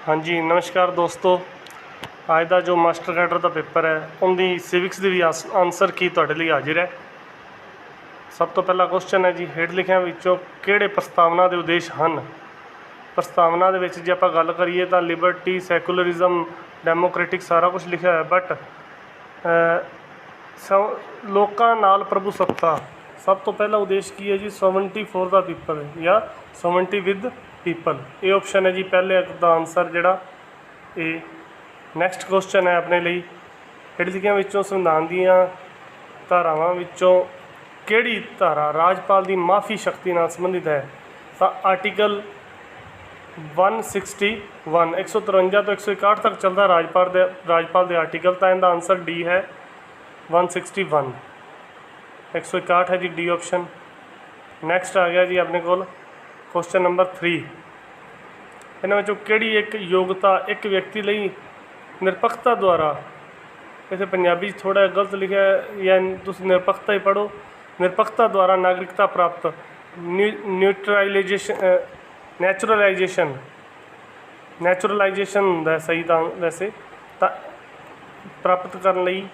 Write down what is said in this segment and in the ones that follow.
हाँ जी नमस्कार दोस्तों। ਅੱਜ ਦਾ जो ਮਾਸਟਰ ਕੈਡਰ ਦਾ ਪੇਪਰ ਹੈ ਉਹਦੀ ਸਿਵਿਕਸ ਦੀ ਵੀ ਆਨਸਰ ਕੀ ਤੁਹਾਡੇ ਲਈ ਹਾਜ਼ਰ ਹੈ। ਸਭ ਤੋਂ ਪਹਿਲਾ ਕੁਐਸਚਨ ਹੈ ਜੀ, ਹੇਠ ਲਿਖਿਆਂ ਵਿੱਚੋਂ ਕਿਹੜੇ ਪ੍ਰਸਤਾਵਨਾ ਦੇ ਉਦੇਸ਼ ਹਨ। ਪ੍ਰਸਤਾਵਨਾ ਦੇ ਵਿੱਚ ਜੇ ਆਪਾਂ ਗੱਲ ਕਰੀਏ ਤਾਂ ਲਿਬਰਟੀ, ਸੈਕੂਲਰਿਜ਼ਮ, ਡੈਮੋਕ੍ਰੈਟਿਕ ਸਾਰਾ ਕੁਝ ਲਿਖਿਆ ਹੋਇਆ, ਬਟ ਲੋਕਾਂ ਨਾਲ ਪ੍ਰਭੂ ਸੱਤਾ ਸਭ ਤੋਂ ਪਹਿਲਾ ਉਦੇਸ਼ ਕੀ ਹੈ ਜੀ, ਸੋਵਰਨਟੀ ਫੋਰ ਦਾ ਪੀਪਲ ਜਾਂ ਸੋਵਰਨਟੀ ਵਿਦ ਪੀਪਲ। ਇਹ ਆਪਸ਼ਨ ਹੈ ਜੀ ਪਹਿਲੇ ਦਾ ਆਨਸਰ ਜਿਹੜਾ ਇਹ। ਨੈਕਸਟ ਕੁਐਸਚਨ ਹੈ ਆਪਣੇ ਲਈ, ਹੇਠ ਲਿਖਿਆਂ ਵਿੱਚੋਂ ਸੰਵਿਧਾਨ ਦੀਆਂ ਧਾਰਾਵਾਂ ਵਿੱਚੋਂ ਕਿਹੜੀ ਧਾਰਾ ਰਾਜਪਾਲ ਦੀ ਮਾਫੀ ਸ਼ਕਤੀ ਨਾਲ ਸੰਬੰਧਿਤ ਹੈ। ਤਾਂ ਆਰਟੀਕਲ 161 153 ਤੋਂ 161 ਤੱਕ ਚੱਲਦਾ ਰਾਜਪਾਲ ਦੇ ਆਰਟੀਕਲ, ਤਾਂ ਇਹਦਾ ਆਨਸਰ ਡੀ ਹੈ 161 161 ਹੈ ਜੀ, ਡੀ ਆਪਸ਼ਨ। ਨੈਕਸਟ ਆ ਗਿਆ ਜੀ ਆਪਣੇ ਕੋਲ ਕੁਐਸਚਨ ਨੰਬਰ 3, ਇਹਨਾਂ ਵਿੱਚੋਂ ਕਿਹੜੀ ਇੱਕ ਯੋਗਤਾ ਇੱਕ ਵਿਅਕਤੀ ਲਈ ਨਿਰਪੱਖਤਾ ਦੁਆਰਾ, ਇੱਥੇ ਪੰਜਾਬੀ 'ਚ ਥੋੜ੍ਹਾ ਗਲਤ ਲਿਖਿਆ ਜਾਂ ਤੁਸੀਂ ਨਿਰਪੱਖਤਾ ਹੀ ਪੜ੍ਹੋ, ਨਿਰਪੱਖਤਾ ਦੁਆਰਾ ਨਾਗਰਿਕਤਾ ਪ੍ਰਾਪਤ ਨੈਚੁਰਲਾਈਜੇਸ਼ਨ ਹੁੰਦਾ ਸਹੀ ਤਾਂ ਵੈਸੇ ਤਾਂ ਪ੍ਰਾਪਤ ਕਰਨ ਲਈ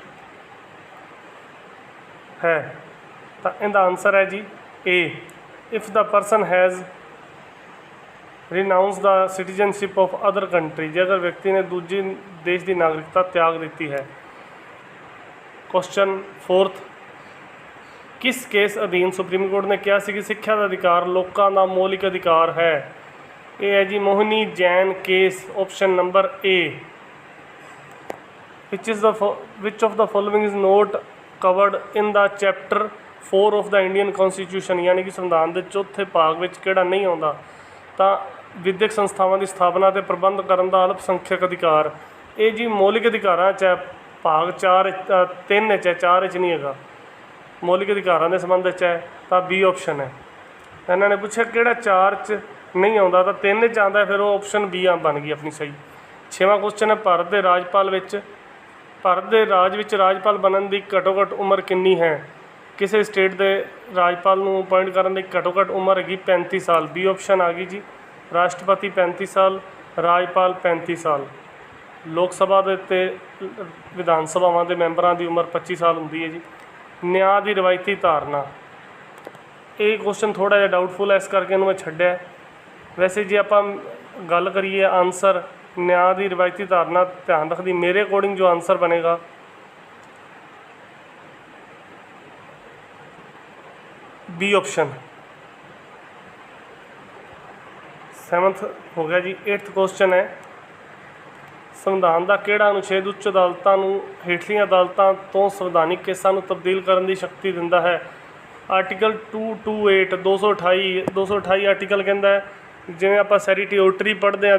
ਹੈ। ਤਾਂ ਇਹਦਾ ਆਨਸਰ ਹੈ ਜੀ A, if the person has renounce the citizenship of other country, ਜੇ ਅਗਰ ਵਿਅਕਤੀ ਨੇ ਦੂਜੇ ਦੇਸ਼ ਦੀ ਨਾਗਰਿਕਤਾ ਤਿਆਗ ਦਿੱਤੀ ਹੈ। ਕੁਐਸਚਨ 4, ਕਿਸ ਕੇਸ ਅਧੀਨ ਸੁਪਰੀਮ ਕੋਰਟ ਨੇ ਕਿਹਾ ਸੀ ਕਿ ਸਿੱਖਿਆ ਦਾ ਅਧਿਕਾਰ ਲੋਕਾਂ ਦਾ ਮੌਲਿਕ ਅਧਿਕਾਰ ਹੈ। ਇਹ ਹੈ ਜੀ Mohini Jain case, option number A. Which of the following is not covered in the chapter 4 of the Indian constitution, ਯਾਨੀ ਕਿ ਸੰਵਿਧਾਨ ਦੇ ਚੌਥੇ ਭਾਗ ਵਿੱਚ ਕਿਹੜਾ ਨਹੀਂ ਆਉਂਦਾ। ਤਾਂ ਵਿਦਿਅਕ ਸੰਸਥਾਵਾਂ ਦੀ ਸਥਾਪਨਾ ਅਤੇ ਪ੍ਰਬੰਧ ਕਰਨ ਦਾ ਅਲਪ ਸੰਖਿਅਕ ਅਧਿਕਾਰ। ਇਹ ਜੀ ਮੌਲਿਕ ਅਧਿਕਾਰਾਂ 'ਚ ਹੈ, ਭਾਗ 3 ਵਿੱਚ ਹੈ, 4 ਵਿੱਚ ਨਹੀਂ ਹੈਗਾ, ਮੌਲਿਕ ਅਧਿਕਾਰਾਂ ਦੇ ਸੰਬੰਧ ਵਿੱਚ ਹੈ, ਤਾਂ ਬੀ ਆਪਸ਼ਨ ਹੈ। ਇਹਨਾਂ ਨੇ ਪੁੱਛਿਆ ਕਿਹੜਾ 4 'ਚ ਨਹੀਂ ਆਉਂਦਾ, ਤਾਂ 3 'ਚ ਆਉਂਦਾ, ਫਿਰ ਉਹ ਆਪਸ਼ਨ ਬੀ ਬਣ ਗਈ ਆਪਣੀ ਸਹੀ। 6ਵਾਂ ਕੁਐਸਚਨ ਹੈ, ਭਾਰਤ ਦੇ ਰਾਜ ਵਿੱਚ ਰਾਜਪਾਲ ਬਣਨ ਦੀ ਘੱਟੋ ਘੱਟ ਉਮਰ ਕਿੰਨੀ ਹੈ। ਕਿਸੇ ਸਟੇਟ ਦੇ ਰਾਜਪਾਲ ਨੂੰ ਅਪੁਆਇੰਟ ਕਰਨ ਦੀ ਘੱਟੋ ਘੱਟ ਉਮਰ ਹੈਗੀ 35 ਸਾਲ, ਬੀ ਆਪਸ਼ਨ ਆ ਗਈ ਜੀ। ਰਾਸ਼ਟਰਪਤੀ 35 ਸਾਲ, ਰਾਜਪਾਲ 35 ਸਾਲ। ਲੋਕ ਸਭਾ ਦੇ ਅਤੇ ਵਿਧਾਨ ਸਭਾਵਾਂ ਦੇ ਮੈਂਬਰਾਂ ਦੀ ਉਮਰ 25 ਸਾਲ ਹੁੰਦੀ ਹੈ ਜੀ। ਨਿਆਂ ਦੀ ਰਵਾਇਤੀ ਧਾਰਨਾ, ਇਹ ਕੁਐਸਚਨ ਥੋੜ੍ਹਾ ਜਿਹਾ ਡਾਊਟਫੁਲ ਹੈ, ਇਸ ਕਰਕੇ ਇਹਨੂੰ ਮੈਂ ਛੱਡਿਆ। ਵੈਸੇ ਜੇ ਆਪਾਂ ਗੱਲ ਕਰੀਏ ਆਨਸਰ ਨਿਆਂ ਦੀ ਰਵਾਇਤੀ ਧਾਰਨਾ ਧਿਆਨ ਰੱਖਦੀ, ਮੇਰੇ ਅਕੋਰਡਿੰਗ ਜੋ ਆਨਸਰ ਬਣੇਗਾ ਬੀ ਆਪਸ਼ਨ। 7th ਹੋ ਗਿਆ ਜੀ। 8th ਕੁਐਸਚਨ ਹੈ, ਸੰਵਿਧਾਨ ਦਾ ਕਿਹੜਾ ਅਨੁਛੇਦ ਉੱਚ ਅਦਾਲਤਾਂ ਨੂੰ ਹੇਠਲੀਆਂ ਅਦਾਲਤਾਂ ਤੋਂ ਸੰਵਿਧਾਨਿਕ ਕੇਸਾਂ ਨੂੰ ਤਬਦੀਲ ਕਰਨ ਦੀ ਸ਼ਕਤੀ ਦਿੰਦਾ ਹੈ। ਆਰਟੀਕਲ 228 228 ਆਰਟੀਕਲ ਕਹਿੰਦਾ ਹੈ, ਜਿਵੇਂ ਆਪਾਂ ਸੈਰੀਟੀਓਟਰੀ ਪੜ੍ਹਦੇ ਹਾਂ,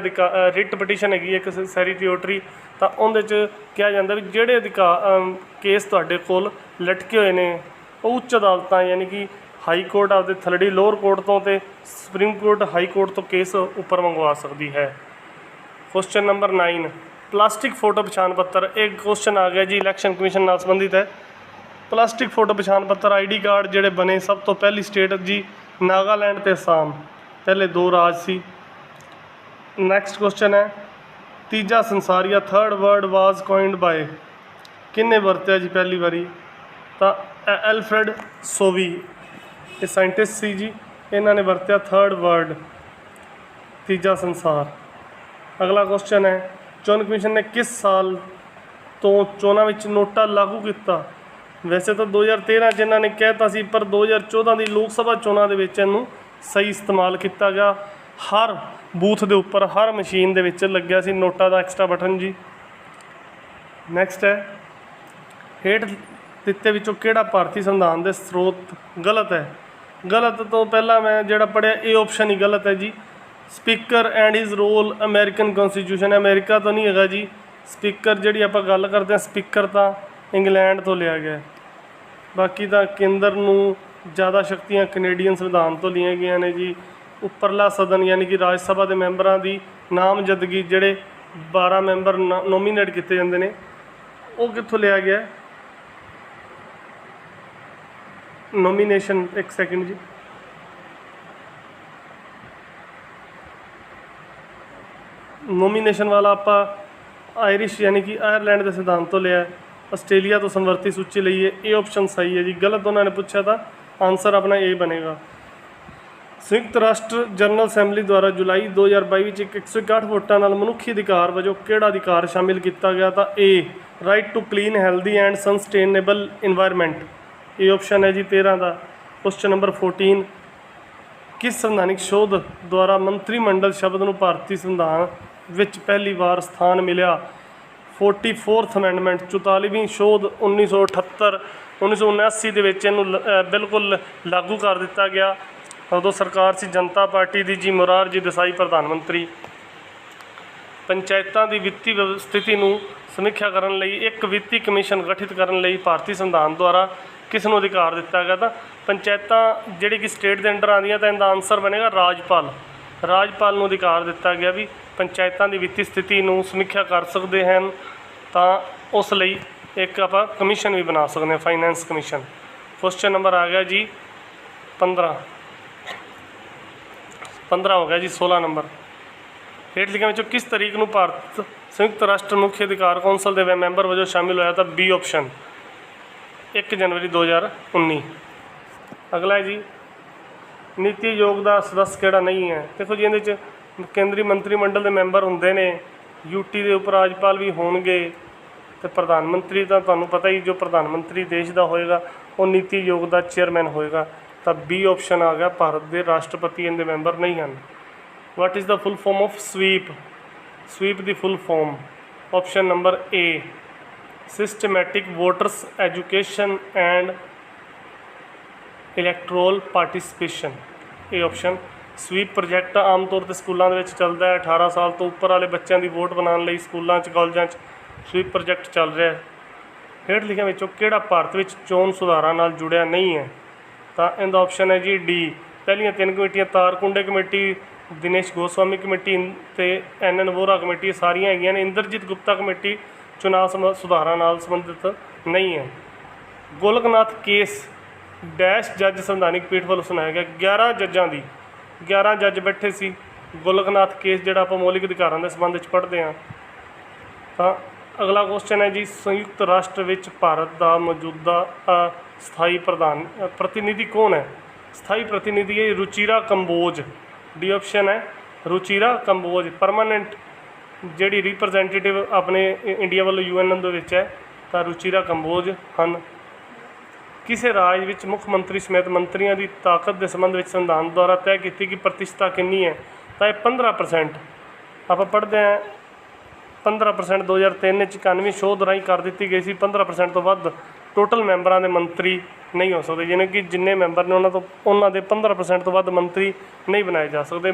ਰਿਟ ਪਟੀਸ਼ਨ ਹੈਗੀ ਇੱਕ ਸੈਰੀਟੀਓਟਰੀ, ਤਾਂ ਉਹਦੇ 'ਚ ਕਿਹਾ ਜਾਂਦਾ ਵੀ ਜਿਹੜੇ ਕੇਸ ਤੁਹਾਡੇ ਕੋਲ ਲਟਕੇ ਹੋਏ ਨੇ ਉਹ ਉੱਚ ਅਦਾਲਤਾਂ ਯਾਨੀ ਕਿ ਹਾਈ ਕੋਰਟ ਆਪਦੇ ਥੱਲੜੀ ਲੋਅਰ ਕੋਰਟ ਤੋਂ ਅਤੇ ਸੁਪਰੀਮ ਕੋਰਟ ਹਾਈ ਕੋਰਟ ਤੋਂ ਕੇਸ ਉੱਪਰ ਮੰਗਵਾ ਸਕਦੀ ਹੈ। ਕੁਐਸਚਨ ਨੰਬਰ 9, ਪਲਾਸਟਿਕ ਫੋਟੋ ਪਛਾਣ ਪੱਤਰ। ਇਹ ਕੁਐਸਚਨ ਆ ਗਿਆ ਜੀ ਇਲੈਕਸ਼ਨ ਕਮਿਸ਼ਨ ਨਾਲ ਸੰਬੰਧਿਤ ਹੈ। ਪਲਾਸਟਿਕ ਫੋਟੋ ਪਛਾਣ ਪੱਤਰ ਆਈਡੀ ਕਾਰਡ ਜਿਹੜੇ ਬਣੇ, ਸਭ ਤੋਂ ਪਹਿਲੀ ਸਟੇਟ ਜੀ ਨਾਗਾਲੈਂਡ ਅਤੇ ਅਸਾਮ, ਪਹਿਲੇ 2 ਰਾਜ ਸੀ। ਨੈਕਸਟ ਕੁਐਸਚਨ ਹੈ, ਤੀਜਾ ਸੰਸਾਰੀਆ ਥਰਡ ਵਰਡ ਵਾਜ਼ ਕੋਇਨਡ ਬਾਏ, ਕਿਹਨੇ ਵਰਤਿਆ ਜੀ ਪਹਿਲੀ ਵਾਰੀ। ਤਾਂ ਐਲਫਰੈਡ ਸੋਵੀ, ਇਹ ਸਾਇੰਟਿਸਟ ਸੀ ਜੀ, ਇਹਨਾਂ ਨੇ ਵਰਤਿਆ ਥਰਡ ਵਰਡ, ਤੀਜਾ ਸੰਸਾਰ। ਅਗਲਾ ਕੁਐਸਚਨ ਹੈ, ਚੋਣ ਕਮਿਸ਼ਨ ਨੇ ਕਿਸ ਸਾਲ ਤੋਂ ਚੋਣਾਂ ਵਿੱਚ ਨੋਟਾ ਲਾਗੂ ਕੀਤਾ। ਵੈਸੇ ਤਾਂ 2013 'ਚ ਇਹਨਾਂ ਨੇ ਕਹਿ ਤਾ ਸੀ, ਪਰ 2014 ਦੀ ਲੋਕ ਸਭਾ ਚੋਣਾਂ ਦੇ ਵਿੱਚ ਇਹਨੂੰ ਸਹੀ ਇਸਤੇਮਾਲ ਕੀਤਾ ਗਿਆ। ਹਰ ਬੂਥ ਦੇ ਉੱਪਰ, ਹਰ ਮਸ਼ੀਨ ਦੇ ਵਿੱਚ ਲੱਗਿਆ ਸੀ ਨੋਟਾਂ ਦਾ ਐਕਸਟਰਾ ਬਟਨ ਜੀ। ਨੈਕਸਟ ਹੈ, ਹੇਠ ਦਿੱਤੇ ਵਿੱਚੋਂ ਕਿਹੜਾ ਭਾਰਤੀ ਸੰਵਿਧਾਨ ਦੇ ਸਰੋਤ ਗਲਤ ਹੈ। ਗਲਤ ਤੋਂ ਪਹਿਲਾਂ ਮੈਂ ਜਿਹੜਾ ਪੜ੍ਹਿਆ ਇਹ ਆਪਸ਼ਨ ਹੀ ਗਲਤ ਹੈ ਜੀ। Speaker and his role American constitution, America ਤੋਂ ਨਹੀਂ ਹੈਗਾ ਜੀ। ਸਪੀਕਰ ਜਿਹੜੀ ਆਪਾਂ ਗੱਲ ਕਰਦੇ ਹਾਂ, ਸਪੀਕਰ ਤਾਂ ਇੰਗਲੈਂਡ ਤੋਂ ਲਿਆ ਗਿਆ। ਬਾਕੀ ਤਾਂ ਕੇਂਦਰ ਨੂੰ ਜ਼ਿਆਦਾ ਸ਼ਕਤੀਆਂ ਕੈਨੇਡੀਅਨ ਸੰਵਿਧਾਨ ਤੋਂ ਲਈਆਂ ਗਈਆਂ ਨੇ ਜੀ। ਉੱਪਰਲਾ ਸਦਨ ਯਾਨੀ ਕਿ ਰਾਜ ਸਭਾ ਦੇ ਮੈਂਬਰਾਂ ਦੀ ਨਾਮਜ਼ਦਗੀ, ਜਿਹੜੇ 12 ਮੈਂਬਰ ਨੋਮੀਨੇਟ ਕੀਤੇ ਜਾਂਦੇ ਨੇ, ਉਹ ਕਿੱਥੋਂ ਲਿਆ ਗਿਆ। ਨੋਮੀਨੇਸ਼ਨ, ਇੱਕ ਸੈਕਿੰਡ ਜੀ, ਨੋਮੀਨੇਸ਼ਨ ਵਾਲਾ ਆਪਾਂ ਆਇਰਿਸ਼ ਯਾਨੀ ਕਿ ਆਇਰਲੈਂਡ ਦੇ ਸਿਧਾਂਤ ਤੋਂ ਲਿਆ, ਆਸਟ੍ਰੇਲੀਆ ਤੋਂ ਸਮਵਰਤੀ ਸੂਚੀ ਲਈ ਹੈ। ਇਹ ਆਪਸ਼ਨ ਸਹੀ ਹੈ ਜੀ। ਗਲਤ ਉਹਨਾਂ ਨੇ ਪੁੱਛਿਆ ਤਾਂ ਆਨਸਰ ਆਪਣਾ ਇਹ ਬਣੇਗਾ। ਸੰਯੁਕਤ ਰਾਸ਼ਟਰ ਜਨਰਲ ਅਸੈਂਬਲੀ ਦੁਆਰਾ ਜੁਲਾਈ 2022 ਵਿੱਚ 161 ਵੋਟਾਂ ਨਾਲ ਮਨੁੱਖੀ ਅਧਿਕਾਰ ਵਜੋਂ ਕਿਹੜਾ ਅਧਿਕਾਰ ਸ਼ਾਮਿਲ ਕੀਤਾ ਗਿਆ? ਤਾਂ ਇਹ right to clean healthy and sustainable environment. ਇਹ ਆਪਸ਼ਨ ਹੈ ਜੀ 13 ਦਾ। ਕੁਐਸਚਨ ਨੰਬਰ 14, ਕਿਸ ਸੰਵਿਧਾਨਿਕ ਸੋਧ ਦੁਆਰਾ ਮੰਤਰੀ ਮੰਡਲ ਸ਼ਬਦ ਨੂੰ ਭਾਰਤੀ ਸੰਵਿਧਾਨ ਵਿੱਚ ਪਹਿਲੀ ਵਾਰ ਸਥਾਨ ਮਿਲਿਆ? 44th ਅਮੈਂਡਮੈਂਟ, 44ਵੀਂ ਸੋਧ 1978 1979 ਦੇ ਵਿੱਚ ਇਹਨੂੰ ਬਿਲਕੁਲ ਲਾਗੂ ਕਰ ਦਿੱਤਾ ਗਿਆ। ਉਦੋਂ ਸਰਕਾਰ ਸੀ ਜਨਤਾ ਪਾਰਟੀ ਦੀ ਜੀ, ਮੁਰਾਰਜੀ ਦੇਸਾਈ ਪ੍ਰਧਾਨ ਮੰਤਰੀ। ਪੰਚਾਇਤਾਂ ਦੀ ਵਿੱਤੀ ਸਥਿਤੀ ਨੂੰ ਸਮੀਖਿਆ ਕਰਨ ਲਈ ਇੱਕ ਵਿੱਤੀ ਕਮਿਸ਼ਨ ਗਠਿਤ ਕਰਨ ਲਈ ਭਾਰਤੀ ਸੰਵਿਧਾਨ ਦੁਆਰਾ ਕਿਸ ਨੂੰ ਅਧਿਕਾਰ ਦਿੱਤਾ ਗਿਆ? ਤਾਂ ਪੰਚਾਇਤਾਂ ਜਿਹੜੀ ਕਿ ਸਟੇਟ ਦੇ ਅੰਡਰ ਆਉਂਦੀਆਂ, ਤਾਂ ਇਹਦਾ ਆਨਸਰ ਬਣੇਗਾ ਰਾਜਪਾਲ। ਰਾਜਪਾਲ ਨੂੰ ਅਧਿਕਾਰ ਦਿੱਤਾ ਗਿਆ ਵੀ ਪੰਚਾਇਤਾਂ ਦੀ ਵਿੱਤੀ ਸਥਿਤੀ ਨੂੰ ਸਮੀਖਿਆ ਕਰ ਸਕਦੇ ਹਨ, ਤਾਂ ਉਸ ਲਈ ਇੱਕ ਆਪਾਂ ਕਮਿਸ਼ਨ ਵੀ ਬਣਾ ਸਕਦੇ ਹਾਂ, ਫਾਈਨੈਂਸ ਕਮਿਸ਼ਨ। ਕੁਐਸਚਨ ਨੰਬਰ ਆ ਗਿਆ ਜੀ 15 ਹੋ ਗਿਆ ਜੀ। 16 ਨੰਬਰ, ਹੇਠ ਲਿਖਿਆਂ ਵਿੱਚੋਂ ਕਿਸ ਤਰੀਕ ਨੂੰ ਭਾਰਤ ਸੰਯੁਕਤ ਰਾਸ਼ਟਰ ਮੁੱਖ ਅਧਿਕਾਰ ਕੌਂਸਲ ਦੇ ਮੈਂਬਰ ਵਜੋਂ ਸ਼ਾਮਿਲ ਹੋਇਆ? ਤਾਂ ਬੀ ਆਪਸ਼ਨ 1 ਜਨਵਰੀ 2019। ਅਗਲਾ ਹੈ ਜੀ ਨੀਤੀ ਆਯੋਗ ਦਾ ਸਦੱਸ ਕਿਹੜਾ ਨਹੀਂ ਹੈ? ਦੇਖੋ ਜੀ ਇਹਦੇ 'ਚ ਕੇਂਦਰੀ ਮੰਤਰੀ ਮੰਡਲ ਦੇ ਮੈਂਬਰ ਹੁੰਦੇ ਨੇ, ਯੂਟੀ ਦੇ ਉਪ ਰਾਜਪਾਲ ਵੀ ਹੋਣਗੇ, ਅਤੇ ਪ੍ਰਧਾਨ ਮੰਤਰੀ ਤਾਂ ਤੁਹਾਨੂੰ ਪਤਾ ਹੀ, ਜੋ ਪ੍ਰਧਾਨ ਮੰਤਰੀ ਦੇਸ਼ ਦਾ ਹੋਏਗਾ ਉਹ ਨੀਤੀ ਆਯੋਗ ਦਾ ਚੇਅਰਮੈਨ ਹੋਏਗਾ। ਤਾਂ ਬੀ ਆਪਸ਼ਨ ਆ ਗਿਆ, ਭਾਰਤ ਦੇ ਰਾਸ਼ਟਰਪਤੀ ਇਹਦੇ ਮੈਂਬਰ ਨਹੀਂ ਹਨ। What is the full form of SVEEP? SVEEP ਦੀ full form option number A systematic voters education and electoral participation. ਇਹ ਆਪਸ਼ਨ ਸਵੀਪ ਪ੍ਰੋਜੈਕਟ ਆਮ ਤੌਰ 'ਤੇ ਸਕੂਲਾਂ ਦੇ ਵਿੱਚ ਚੱਲਦਾ ਹੈ। 18 ਸਾਲ ਤੋਂ ਉੱਪਰ ਵਾਲੇ ਬੱਚਿਆਂ ਦੀ ਵੋਟ ਬਣਾਉਣ ਲਈ ਸਕੂਲਾਂ 'ਚ, ਕਾਲਜਾਂ 'ਚ ਸਵੀਪ ਪ੍ਰੋਜੈਕਟ ਚੱਲ ਰਿਹਾ ਹੈ। ਹੇਠ ਲਿਖਿਆਂ ਵਿੱਚੋਂ ਕਿਹੜਾ ਭਾਰਤ ਵਿੱਚ ਚੋਣ ਸੁਧਾਰਾਂ ਨਾਲ ਜੁੜਿਆ ਨਹੀਂ ਹੈ? ਤਾਂ ਇਹਦਾ ਆਪਸ਼ਨ ਹੈ ਜੀ ਡੀ। ਪਹਿਲੀਆਂ 3 ਕਮੇਟੀਆਂ, ਤਾਰਕੁੰਡੇ ਕਮੇਟੀ, ਦਿਨੇਸ਼ ਗੋਸਵਾਮੀ ਕਮੇਟੀ ਅਤੇ NN ਵੋਹਰਾ ਕਮੇਟੀ ਸਾਰੀਆਂ ਹੈਗੀਆਂ ਨੇ। ਇੰਦਰਜੀਤ ਗੁਪਤਾ ਕਮੇਟੀ ਚੁਣਾਵ ਸੁਧਾਰਾਂ ਨਾਲ ਸੰਬੰਧਿਤ ਨਹੀਂ ਹੈ। ਗੋਲਕਨਾਥ ਕੇਸ ਡੈਸ਼ ਜੱਜ ਸੰਵਿਧਾਨਿਕ ਪੀਠ ਵੱਲੋਂ ਸੁਣਾਇਆ ਗਿਆ। 11 ਜੱਜਾਂ ਦੀ 11 ਜੱਜ ਬੈਠੇ ਸੀ। ਗੋਲਕਨਾਥ ਕੇਸ ਜਿਹੜਾ ਆਪਾਂ ਮੌਲਿਕ ਅਧਿਕਾਰਾਂ ਦੇ ਸੰਬੰਧ ਵਿੱਚ ਪੜ੍ਹਦੇ ਹਾਂ। ਤਾਂ ਅਗਲਾ ਕੁਐਸਚਨ ਹੈ ਜੀ ਸੰਯੁਕਤ ਰਾਸ਼ਟਰ ਵਿੱਚ ਭਾਰਤ ਦਾ ਮੌਜੂਦਾ ਸਥਾਈ ਪ੍ਰਤੀਨਿਧੀ ਕੌਣ ਹੈ? ਸਥਾਈ ਪ੍ਰਤੀਨਿਧੀ ਹੈ ਰੁਚੀਰਾ ਕੰਬੋਜ। ਡੀ ਆਪਸ਼ਨ ਹੈ ਰੁਚੀਰਾ ਕੰਬੋਜ। ਪਰਮਾਨੈਂਟ ਜਿਹੜੀ ਰਿਪਰੈਜ਼ੈਂਟੇਟਿਵ ਆਪਣੇ ਇੰਡੀਆ ਵੱਲੋਂ UN ਦੇ ਵਿੱਚ ਹੈ, ਤਾਂ ਰੁਚੀਰਾ ਕੰਬੋਜ ਹਨ। ਕਿਸੇ ਰਾਜ ਵਿੱਚ ਮੁੱਖ ਮੰਤਰੀ ਸਮੇਤ ਮੰਤਰੀਆਂ ਦੀ ਤਾਕਤ ਦੇ ਸੰਬੰਧ ਵਿੱਚ ਸੰਵਿਧਾਨ ਦੁਆਰਾ ਤੈਅ ਕੀਤੀ ਗਈ ਪ੍ਰਤੀਸ਼ਤਾ ਕਿੰਨੀ ਹੈ? ਤਾਂ ਇਹ 15%। ਆਪਾਂ ਪੜ੍ਹਦੇ ਹਾਂ 15% 2003 ਵਿੱਚ 91ਵੀਂ ਸੋਧ ਰਾਹੀਂ ਕਰ ਦਿੱਤੀ ਗਈ ਸੀ। 15% ਤੋਂ ਵੱਧ ਟੋਟਲ ਮੈਂਬਰਾਂ ਦੇ ਮੰਤਰੀ ਨਹੀਂ ਹੋ ਸਕਦੇ, ਯਾਨੀ ਕਿ ਜਿੰਨੇ ਮੈਂਬਰ ਨੇ ਉਹਨਾਂ ਦੇ 15% ਤੋਂ ਵੱਧ ਮੰਤਰੀ ਨਹੀਂ ਬਣਾਏ ਜਾ ਸਕਦੇ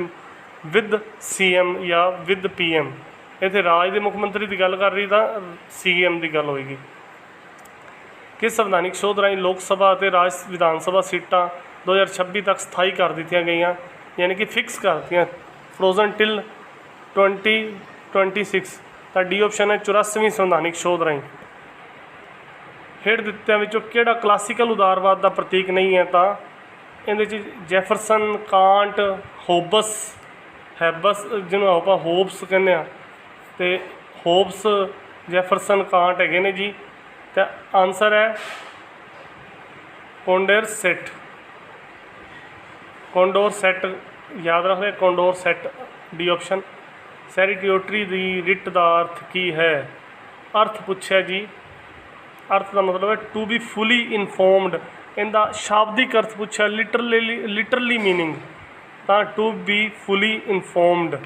ਵਿਦ CM ਜਾਂ ਵਿਦ PM। ਇੱਥੇ ਰਾਜ ਦੇ ਮੁੱਖ ਮੰਤਰੀ ਦੀ ਗੱਲ ਕਰ ਰਹੀ ਤਾਂ CM ਦੀ ਗੱਲ ਹੋਏਗੀ। ਕਿਸ ਸੰਵਿਧਾਨਿਕ ਸੋਧ ਰਾਹੀਂ ਲੋਕ ਸਭਾ ਅਤੇ ਰਾਜ ਵਿਧਾਨ ਸਭਾ ਸੀਟਾਂ 2026 ਤੱਕ ਸਥਾਈ ਕਰ ਦਿੱਤੀਆਂ ਗਈਆਂ, ਯਾਨੀ ਕਿ ਫਿਕਸ ਕਰ ਦਿੱਤੀਆਂ, ਫਰੋਜ਼ਨ ਟਿਲ 2026? ਤਾਂ ਡੀ ਆਪਸ਼ਨ ਹੈ 84ਵੀਂ ਸੰਵਿਧਾਨਿਕ ਸੋਧ ਰਾਹੀਂ। ਹੇਠ ਦਿੱਤਿਆਂ ਵਿੱਚੋਂ ਕਿਹੜਾ ਕਲਾਸੀਕਲ ਉਦਾਰਵਾਦ ਦਾ ਪ੍ਰਤੀਕ ਨਹੀਂ ਹੈ? ਤਾਂ ਇਹਦੇ 'ਚ ਜੈਫਰਸਨ, ਕਾਂਟ, ਹੈਬਸ ਜਿਹਨੂੰ ਆਪਾਂ ਹੋਬਸ ਕਹਿੰਦੇ ਹਾਂ, ਅਤੇ ਹੋਬਸ, ਜੈਫਰਸਨ, ਕਾਂਟ ਹੈਗੇ ਨੇ ਜੀ। ਤਾਂ ਆਨਸਰ ਹੈ ਕੋਂਡੋਰਸੈਟ। ਕੋਂਡੋਰਸੈਟ ਯਾਦ ਰੱਖਦੇ, ਕੋਂਡੋਰਸੈਟ ਡੀ ਆਪਸ਼ਨ। ਸੈਰੀਟੋਰੀ ਦੀ ਰਿਟ ਦਾ ਅਰਥ ਕੀ ਹੈ? ਅਰਥ ਪੁੱਛਿਆ ਜੀ, ਅਰਥ ਦਾ ਮਤਲਬ ਹੈ ਟੂ ਬੀ ਫੁਲੀ ਇਨਫੋਰਮਡ। ਇਹਦਾ ਸ਼ਾਬਦਿਕ ਅਰਥ ਪੁੱਛਿਆ, ਲਿਟਰਲੀ ਮੀਨਿੰਗ, ਤਾਂ ਟੂ ਬੀ ਫੁਲੀ ਇਨਫੋਰਮਡ।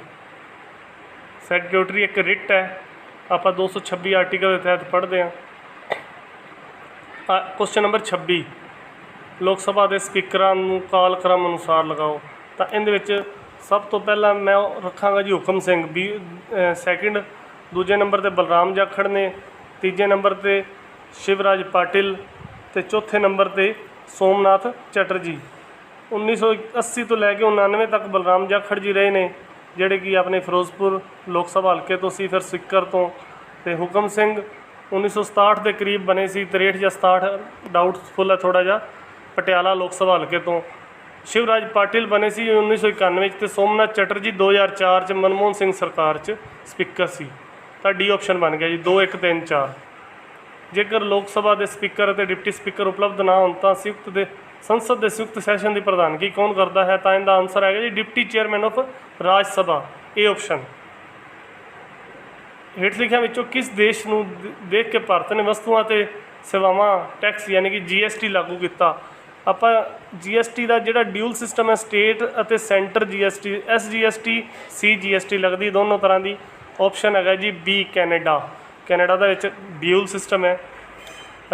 ਸੈਰੀਟੋਰੀ ਇੱਕ ਰਿਟ ਹੈ, ਆਪਾਂ 226 ਆਰਟੀਕਲ ਦੇ ਤਹਿਤ ਪੜ੍ਹਦੇ ਹਾਂ। ਕੁਐਸਚਨ ਨੰਬਰ 26, ਲੋਕ ਸਭਾ ਦੇ ਸਪੀਕਰਾਂ ਨੂੰ ਕਾਲਕ੍ਰਮ ਅਨੁਸਾਰ ਲਗਾਓ। ਤਾਂ ਇਹਦੇ ਵਿੱਚ ਸਭ ਤੋਂ ਪਹਿਲਾਂ ਮੈਂ ਰੱਖਾਂਗਾ ਜੀ ਹੁਕਮ ਸਿੰਘ, ਸੈਕਿੰਡ। ਦੂਜੇ ਨੰਬਰ 'ਤੇ ਬਲਰਾਮ ਜਾਖੜ ਨੇ, ਤੀਜੇ ਨੰਬਰ 'ਤੇ ਸ਼ਿਵਰਾਜ ਪਾਟਿਲ, ਅਤੇ ਚੌਥੇ ਨੰਬਰ 'ਤੇ ਸੋਮਨਾਥ ਚੈਟਰਜੀ। 1980 ਤੋਂ ਲੈ ਕੇ 1999 ਤੱਕ ਬਲਰਾਮ ਜਾਖੜ ਜੀ ਰਹੇ ਨੇ, ਜਿਹੜੇ ਕਿ ਆਪਣੇ ਫਿਰੋਜ਼ਪੁਰ ਲੋਕ ਸਭਾ ਹਲਕੇ ਤੋਂ ਸੀ, ਫਿਰ ਸਿੱਕਰ ਤੋਂ। ਅਤੇ ਹੁਕਮ ਸਿੰਘ 1967 ਦੇ ਕਰੀਬ ਬਣੇ ਸੀ, 63 ਜਾਂ 67, ਡਾਊਟਫੁਲ ਹੈ ਥੋੜ੍ਹਾ ਜਿਹਾ, ਪਟਿਆਲਾ ਲੋਕ ਸਭਾ ਹਲਕੇ ਤੋਂ। शिवराज पाटिल बने सी 1991 'ਚ ਤੇ ਸੋਮਨਾਥ ਚਟਰਜੀ 2004 'ਚ ਮਨਮੋਹਨ ਸਿੰਘ ਸਰਕਾਰ 'ਚ ਸਪੀਕਰ ਸੀ। ਤਾਂ ਡੀ ਆਪਸ਼ਨ ਬਣ ਗਿਆ ਜੀ 2 1 3 4। ਜੇਕਰ ਲੋਕ ਸਭਾ ਦੇ ਸਪੀਕਰ ਅਤੇ ਡਿਪਟੀ ਸਪੀਕਰ ਉਪਲਬਧ ਨਾ ਹੋਣ ਤਾਂ ਸੰਯੁਕਤ ਦੇ ਸੰਸਦ ਦੇ ਸੰਯੁਕਤ ਸੈਸ਼ਨ ਦੀ ਪ੍ਰਧਾਨਗੀ ਕੌਣ ਕਰਦਾ ਹੈ? ਤਾਂ ਇਹਦਾ ਆਨਸਰ ਹੈਗਾ ਜੀ ਡਿਪਟੀ ਚੇਅਰਮੈਨ ਆਫ ਰਾਜ ਸਭਾ, ਇਹ ਆਪਸ਼ਨ। ਹੇਠ ਲਿਖਿਆਂ ਵਿੱਚੋਂ ਕਿਸ ਦੇਸ਼ ਨੂੰ ਦੇਖ ਕੇ ਭਾਰਤ ਨੇ ਵਸਤੂਆਂ ਅਤੇ ਸੇਵਾਵਾਂ ਟੈਕਸ ਯਾਨੀ ਕਿ GST ਲਾਗੂ ਕੀਤਾ? ਆਪਾਂ GST ਦਾ ਜਿਹੜਾ ਡਿਊਲ ਸਿਸਟਮ ਹੈ, ਸਟੇਟ ਅਤੇ ਸੈਂਟਰ GST, SGST CGST ਲੱਗਦੀ ਦੋਨੋਂ ਤਰ੍ਹਾਂ ਦੀ। ਆਪਸ਼ਨ ਹੈਗਾ ਜੀ B ਕੈਨੇਡਾ। ਕੈਨੇਡਾ ਦੇ ਵਿੱਚ ਡਿਊਲ ਸਿਸਟਮ ਹੈ।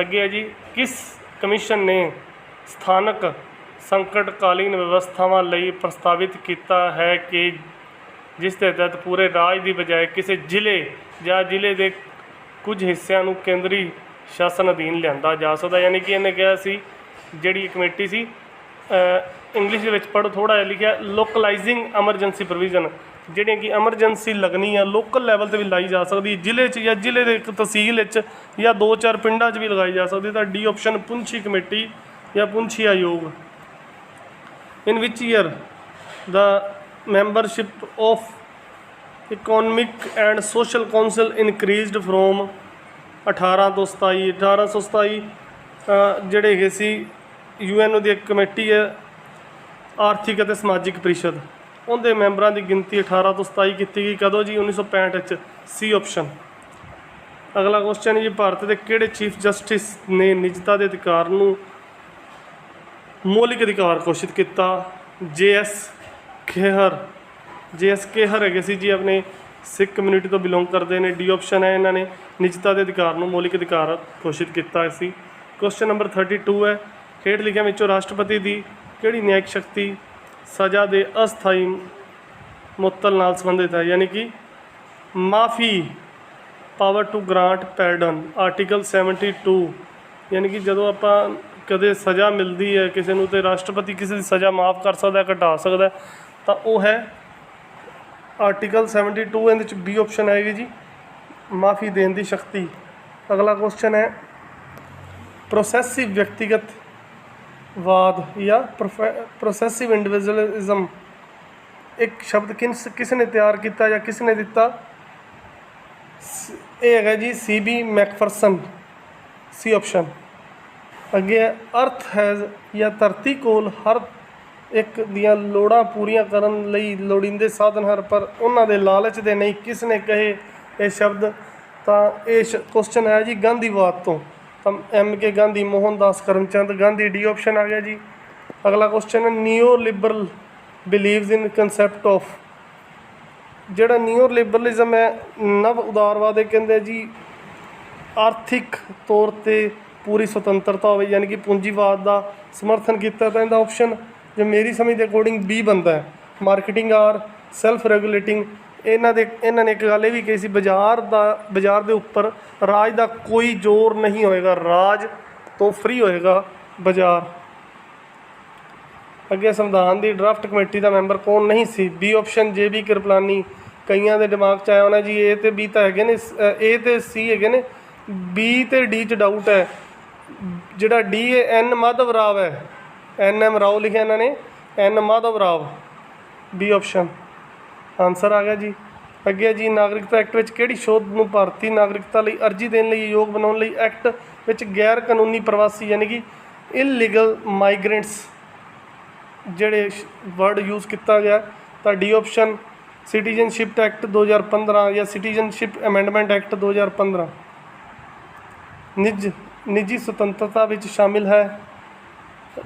ਅੱਗੇ ਹੈ ਜੀ ਕਿਸ ਕਮਿਸ਼ਨ ਨੇ ਸਥਾਨਕ ਸੰਕਟਕਾਲੀਨ ਵਿਵਸਥਾਵਾਂ ਲਈ ਪ੍ਰਸਤਾਵਿਤ ਕੀਤਾ ਹੈ ਕਿ ਜਿਸ ਦੇ ਤਹਿਤ ਪੂਰੇ ਰਾਜ ਦੀ ਬਜਾਏ ਕਿਸੇ ਜ਼ਿਲ੍ਹੇ ਜਾਂ ਜ਼ਿਲ੍ਹੇ ਦੇ ਕੁਝ ਹਿੱਸਿਆਂ ਨੂੰ ਕੇਂਦਰੀ ਸ਼ਾਸਨ ਅਧੀਨ ਲਿਆਂਦਾ ਜਾ ਸਕਦਾ? ਯਾਨੀ ਕਿ ਇਹਨੇ ਕਿਹਾ ਸੀ ਜਿਹੜੀ ਕਮੇਟੀ ਸੀ, ਇੰਗਲਿਸ਼ ਦੇ ਵਿੱਚ ਪੜ੍ਹੋ ਥੋੜ੍ਹਾ ਜਿਹਾ ਲਿਖਿਆ, ਲੋਕਲਾਈਜ਼ਿੰਗ ਐਮਰਜੈਂਸੀ ਪ੍ਰੋਵੀਜ਼ਨ, ਜਿਹੜੀਆਂ ਕਿ ਐਮਰਜੈਂਸੀ ਲੱਗਣੀ ਆ ਲੋਕਲ ਲੈਵਲ 'ਤੇ ਵੀ ਲਾਈ ਜਾ ਸਕਦੀ, ਜ਼ਿਲ੍ਹੇ 'ਚ ਜਾਂ ਜ਼ਿਲ੍ਹੇ ਦੇ ਇੱਕ ਤਹਿਸੀਲ ਵਿੱਚ ਜਾਂ 2-4 ਪਿੰਡਾਂ 'ਚ ਵੀ ਲਗਾਈ ਜਾ ਸਕਦੀ। ਤਾਂ ਡੀ ਆਪਸ਼ਨ ਪੁੰਛੀ ਕਮੇਟੀ ਜਾਂ ਪੁੰਛੀ ਆਯੋਗ। In which year the membership of economic and social council increased from 18 ਤੋਂ 27। 1827 ਜਿਹੜੇ ਹੈਗੇ ਸੀ UN ਦੀ ਇੱਕ ਕਮੇਟੀ ਹੈ ਆਰਥਿਕ ਅਤੇ ਸਮਾਜਿਕ ਪ੍ਰੀਸ਼ਦ, ਉਹਦੇ ਮੈਂਬਰਾਂ ਦੀ ਗਿਣਤੀ 18 ਤੋਂ 27 ਕੀਤੀ ਗਈ। ਕਦੋਂ ਜੀ? 1965 ਵਿੱਚ। ਸੀ ਆਪਸ਼ਨ। ਅਗਲਾ ਕੁਐਸਚਨ ਹੈ ਜੀ ਭਾਰਤ ਦੇ ਕਿਹੜੇ ਚੀਫ ਜਸਟਿਸ ਨੇ ਨਿਜਤਾ ਦੇ ਅਧਿਕਾਰ ਨੂੰ ਮੌਲਿਕ ਅਧਿਕਾਰ ਘੋਸ਼ਿਤ ਕੀਤਾ? JS ਖੇਹਰ। JS ਖੇਹਰ ਹੈਗੇ ਸੀ ਜੀ, ਆਪਣੇ ਸਿੱਖ ਕਮਿਊਨਿਟੀ ਤੋਂ ਬਿਲੋਂਗ ਕਰਦੇ ਨੇ। ਡੀ ਆਪਸ਼ਨ ਹੈ, ਇਹਨਾਂ ਨੇ ਨਿਜਤਾ ਦੇ ਅਧਿਕਾਰ ਨੂੰ ਮੌਲਿਕ ਅਧਿਕਾਰ ਘੋਸ਼ਿਤ ਕੀਤਾ ਸੀ। ਕੁਐਸਚਨ ਨੰਬਰ 32 ਹੈ, ਹੇਠ ਲਿਖਿਆਂ ਵਿੱਚੋਂ ਰਾਸ਼ਟਰਪਤੀ ਦੀ ਕਿਹੜੀ ਨਿਆਇਕ ਸ਼ਕਤੀ ਸਜ਼ਾ ਦੇ ਅਸਥਾਈ ਮੁਅੱਤਲ ਨਾਲ ਸੰਬੰਧਿਤ ਹੈ? ਯਾਨੀ ਕਿ ਮਾਫੀ, ਪਾਵਰ ਟੂ ਗ੍ਰਾਂਟ ਪੈਰਡਨ, ਆਰਟੀਕਲ 72। ਯਾਨੀ ਕਿ ਜਦੋਂ ਆਪਾਂ ਕਦੇ ਸਜ਼ਾ ਮਿਲਦੀ ਹੈ ਕਿਸੇ ਨੂੰ ਤੇ ਰਾਸ਼ਟਰਪਤੀ ਕਿਸੇ ਦੀ ਸਜ਼ਾ ਮਾਫ ਕਰ ਸਕਦਾ, ਘਟਾ ਸਕਦਾ, ਤਾਂ ਉਹ ਹੈ ਆਰਟੀਕਲ 72। ਇਹਦੇ ਵਿੱਚ B ਆਪਸ਼ਨ ਆਏਗੀ ਜੀ, ਮਾਫੀ ਦੇਣ ਦੀ ਸ਼ਕਤੀ। ਅਗਲਾ ਕੁਐਸਚਨ ਹੈ ਪ੍ਰੋਸੈਸਿਵ ਵਿਅਕਤੀਗਤਵਾਦ ਜਾਂ ਪ੍ਰੋਸੈਸਿਵ ਇੰਡੀਵਿਜੂਅਲਿਜ਼ਮ, ਇੱਕ ਸ਼ਬਦ ਕਿਸ ਨੇ ਤਿਆਰ ਕੀਤਾ ਜਾਂ ਕਿਸ ਨੇ ਦਿੱਤਾ? ਇਹ ਹੈਗਾ ਜੀ CB ਮੈਕਫਰਸਨ। ਸੀ ਆਪਸ਼ਨ। ਅੱਗੇ ਅਰਥ ਹੈਜ਼ ਜਾਂ ਧਰਤੀ ਕੋਲ ਹਰ ਇੱਕ ਦੀਆਂ ਲੋੜਾਂ ਪੂਰੀਆਂ ਕਰਨ ਲਈ ਲੋੜੀਂਦੇ ਸਾਧਨ ਹਨ, ਪਰ ਉਹਨਾਂ ਦੇ ਲਾਲਚ ਦੇ ਨਹੀਂ। ਕਿਸ ਨੇ ਕਹੇ ਇਹ ਸ਼ਬਦ? ਤਾਂ ਇਹ ਕੁਐਸਚਨ ਹੈ ਜੀ ਗਾਂਧੀਵਾਦ ਤੋਂ। ਤਾਂ MK Gandhi, Mohandas Karamchand Gandhi. D option ਆ ਗਿਆ ਜੀ। ਅਗਲਾ ਕੁਐਸਚਨ ਹੈ ਨਿਓ Liberal believes in concept of, ਜਿਹੜਾ ਨਿਓ ਲਿਬਰਲਿਜ਼ਮ ਹੈ ਨਵ ਉਦਾਰਵਾਦ, ਇਹ ਕਹਿੰਦੇ ਜੀ ਆਰਥਿਕ ਤੌਰ 'ਤੇ ਪੂਰੀ ਸੁਤੰਤਰਤਾ ਹੋਵੇ, ਯਾਨੀ ਕਿ ਪੂੰਜੀਵਾਦ ਦਾ ਸਮਰਥਨ ਕੀਤਾ। ਤਾਂ ਇਹਦਾ ਆਪਸ਼ਨ ਜੋ ਮੇਰੀ ਸਮਝ ਦੇ ਅਕੋਰਡਿੰਗ B ਬਣਦਾ ਹੈ। ਮਾਰਕੀਟਿੰਗ ਆਰ ਸੈਲਫ ਰੈਗੂਲੇਟਿੰਗ, ਇਹਨਾਂ ਨੇ ਇੱਕ ਗੱਲ ਇਹ ਵੀ ਕਹੀ ਸੀ ਬਾਜ਼ਾਰ ਦੇ ਉੱਪਰ ਰਾਜ ਦਾ ਕੋਈ ਜ਼ੋਰ ਨਹੀਂ ਹੋਏਗਾ, ਰਾਜ ਤੋਂ ਫ੍ਰੀ ਹੋਏਗਾ ਬਾਜ਼ਾਰ। ਅੱਗੇ ਸੰਵਿਧਾਨ ਦੀ ਡਰਾਫਟ ਕਮੇਟੀ ਦਾ ਮੈਂਬਰ ਕੌਣ ਨਹੀਂ ਸੀ? B option JB Kriplani. ਕਈਆਂ ਦੇ ਦਿਮਾਗ 'ਚ ਆਇਆ ਹੋਣਾ ਜੀ A ਤੇ B ਤਾਂ ਹੈਗੇ ਨੇ, A ਤੇ C ਹੈਗੇ ਨੇ, B ਤੇ D 'ਚ ਡਾਊਟ ਹੈ। ਜਿਹੜਾ D ਹੈ N ਮਾਧਵ ਰਾਵ ਹੈ, NM ਰਾਓ ਲਿਖਿਆ ਇਹਨਾਂ ਨੇ, N ਮਾਧਵ ਰਾਵ। B ਆਪਸ਼ਨ ਆਨਸਰ ਆ ਗਿਆ ਜੀ। ਅੱਗੇ ਜੀ ਨਾਗਰਿਕਤਾ ਐਕਟ ਵਿੱਚ ਕਿਹੜੀ ਸ਼ੋਧ ਨੂੰ ਭਾਰਤੀ ਨਾਗਰਿਕਤਾ ਲਈ ਅਰਜ਼ੀ ਦੇਣ ਲਈ ਯੋਗ ਬਣਾਉਣ ਲਈ ਐਕਟ ਵਿੱਚ ਗੈਰ ਕਾਨੂੰਨੀ ਪ੍ਰਵਾਸੀ ਯਾਨੀ ਕਿ ਇਲੀਗਲ ਮਾਈਗ੍ਰੈਂਟਸ ਜਿਹੜੇ ਵਰਡ ਯੂਜ਼ ਕੀਤਾ ਗਿਆ? ਤਾਂ ਡੀ ਆਪਸ਼ਨ ਸਿਟੀਜ਼ਨਸ਼ਿਪ ਐਕਟ 2015 ਜਾਂ ਸਿਟੀਜ਼ਨਸ਼ਿਪ ਅਮੈਂਡਮੈਂਟ ਐਕਟ 2015। ਨਿੱਜੀ ਸੁਤੰਤਰਤਾ ਵਿੱਚ ਸ਼ਾਮਿਲ ਹੈ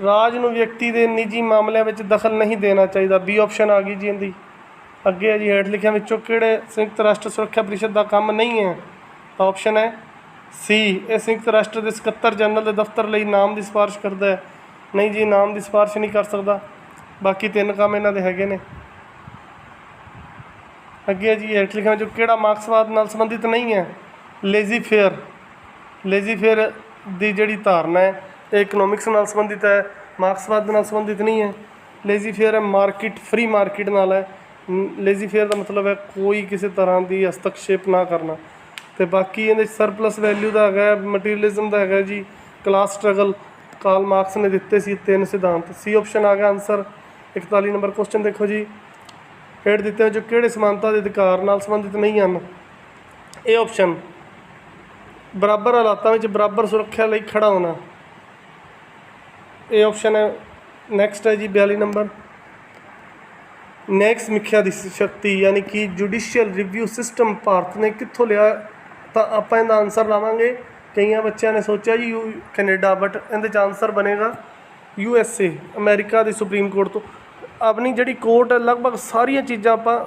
ਰਾਜ ਨੂੰ ਵਿਅਕਤੀ ਦੇ ਨਿੱਜੀ ਮਾਮਲਿਆਂ ਵਿੱਚ ਦਖਲ ਨਹੀਂ ਦੇਣਾ ਚਾਹੀਦਾ। B ਆਪਸ਼ਨ ਆ ਗਈ ਜੀ ਇਹਦੀ। ਅੱਗੇ ਹੈ ਜੀ ਹੇਠ ਲਿਖਿਆਂ ਵਿੱਚੋਂ ਕਿਹੜੇ ਸੰਯੁਕਤ ਰਾਸ਼ਟਰ ਸੁਰੱਖਿਆ ਪ੍ਰੀਸ਼ਦ ਦਾ ਕੰਮ ਨਹੀਂ ਹੈ? ਤਾਂ ਆਪਸ਼ਨ ਹੈ C, ਇਹ ਸੰਯੁਕਤ ਰਾਸ਼ਟਰ ਦੇ ਸਕੱਤਰ ਜਨਰਲ ਦੇ ਦਫ਼ਤਰ ਲਈ ਨਾਮ ਦੀ ਸਿਫਾਰਿਸ਼ ਕਰਦਾ ਹੈ। ਨਹੀਂ ਜੀ, ਨਾਮ ਦੀ ਸਿਫਾਰਿਸ਼ ਨਹੀਂ ਕਰ ਸਕਦਾ। ਬਾਕੀ 3 ਕੰਮ ਇਹਨਾਂ ਦੇ ਹੈਗੇ ਨੇ। ਅੱਗੇ ਜੀ ਹੇਠ ਲਿਖਿਆਂ ਵਿੱਚੋਂ ਕਿਹੜਾ ਮਾਰਕਸਵਾਦ ਨਾਲ ਸੰਬੰਧਿਤ ਨਹੀਂ ਹੈ? Laissez faire. ਲੇਜ਼ੀ ਫੇਅਰ ਦੀ ਜਿਹੜੀ ਧਾਰਨਾ ਹੈ ਇਹ ਇਕਨੋਮਿਕਸ ਨਾਲ ਸੰਬੰਧਿਤ ਹੈ, ਮਾਰਕਸਵਾਦ ਨਾਲ ਸੰਬੰਧਿਤ ਨਹੀਂ ਹੈ। ਲੇਜ਼ੀ ਫੇਅਰ ਹੈ ਮਾਰਕੀਟ, ਫ੍ਰੀ ਮਾਰਕੀਟ ਨਾਲ ਹੈ। ਲੇਜ਼ੀ ਫੇਅਰ ਦਾ ਮਤਲਬ ਹੈ ਕੋਈ ਕਿਸੇ ਤਰ੍ਹਾਂ ਦੀ ਹਸਤਕਸ਼ੇਪ ਨਾ ਕਰਨਾ। ਅਤੇ ਬਾਕੀ ਇਹਦੇ ਸਰਪਲਸ ਵੈਲਿਊ ਦਾ ਹੈਗਾ, ਮਟੀਰੀਅਲਿਜ਼ਮ ਦਾ ਹੈਗਾ ਜੀ, ਕਲਾਸ ਸਟਰਗਲ, ਕਾਰਲ ਮਾਰਕਸ ਨੇ ਦਿੱਤੇ ਸੀ 3 ਸਿਧਾਂਤ। सी ऑप्शन आ गया आंसर। 41 नंबर क्वेश्चन देखो जी, ਹੇਠ ਦਿੱਤੇ ਜੋ ਕਿਹੜੇ ਸਮਾਨਤਾ ਦੇ ਅਧਿਕਾਰ ਨਾਲ ਸੰਬੰਧਿਤ ਨਹੀਂ ਹਨ। ਇਹ ਆਪਸ਼ਨ ਬਰਾਬਰ ਹਾਲਾਤਾਂ ਵਿੱਚ ਬਰਾਬਰ ਸੁਰੱਖਿਆ ਲਈ ਖੜਾ ਹੋਣਾ, ਇਹ ਆਪਸ਼ਨ ਹੈ। ਨੈਕਸਟ ਹੈ ਜੀ 42 ਨੰਬਰ, ਨੈਕਸਟ ਸਮੀਖਿਆ ਦੀ ਸ਼ਕਤੀ ਯਾਨੀ ਕਿ ਜੁਡੀਸ਼ੀਅਲ ਰਿਵਿਊ ਸਿਸਟਮ ਭਾਰਤ ਨੇ ਕਿੱਥੋਂ ਲਿਆ, ਤਾਂ ਆਪਾਂ ਇਹਦਾ ਆਨਸਰ ਲਾਵਾਂਗੇ। ਕਈਆਂ ਬੱਚਿਆਂ ਨੇ ਸੋਚਿਆ ਜੀ ਕੈਨੇਡਾ, ਬਟ ਇਹਦੇ 'ਚ ਆਨਸਰ ਬਣੇਗਾ USA, ਅਮਰੀਕਾ ਦੀ ਸੁਪਰੀਮ ਕੋਰਟ ਤੋਂ। ਆਪਣੀ ਜਿਹੜੀ ਕੋਰਟ ਹੈ ਲਗਭਗ ਸਾਰੀਆਂ ਚੀਜ਼ਾਂ ਆਪਾਂ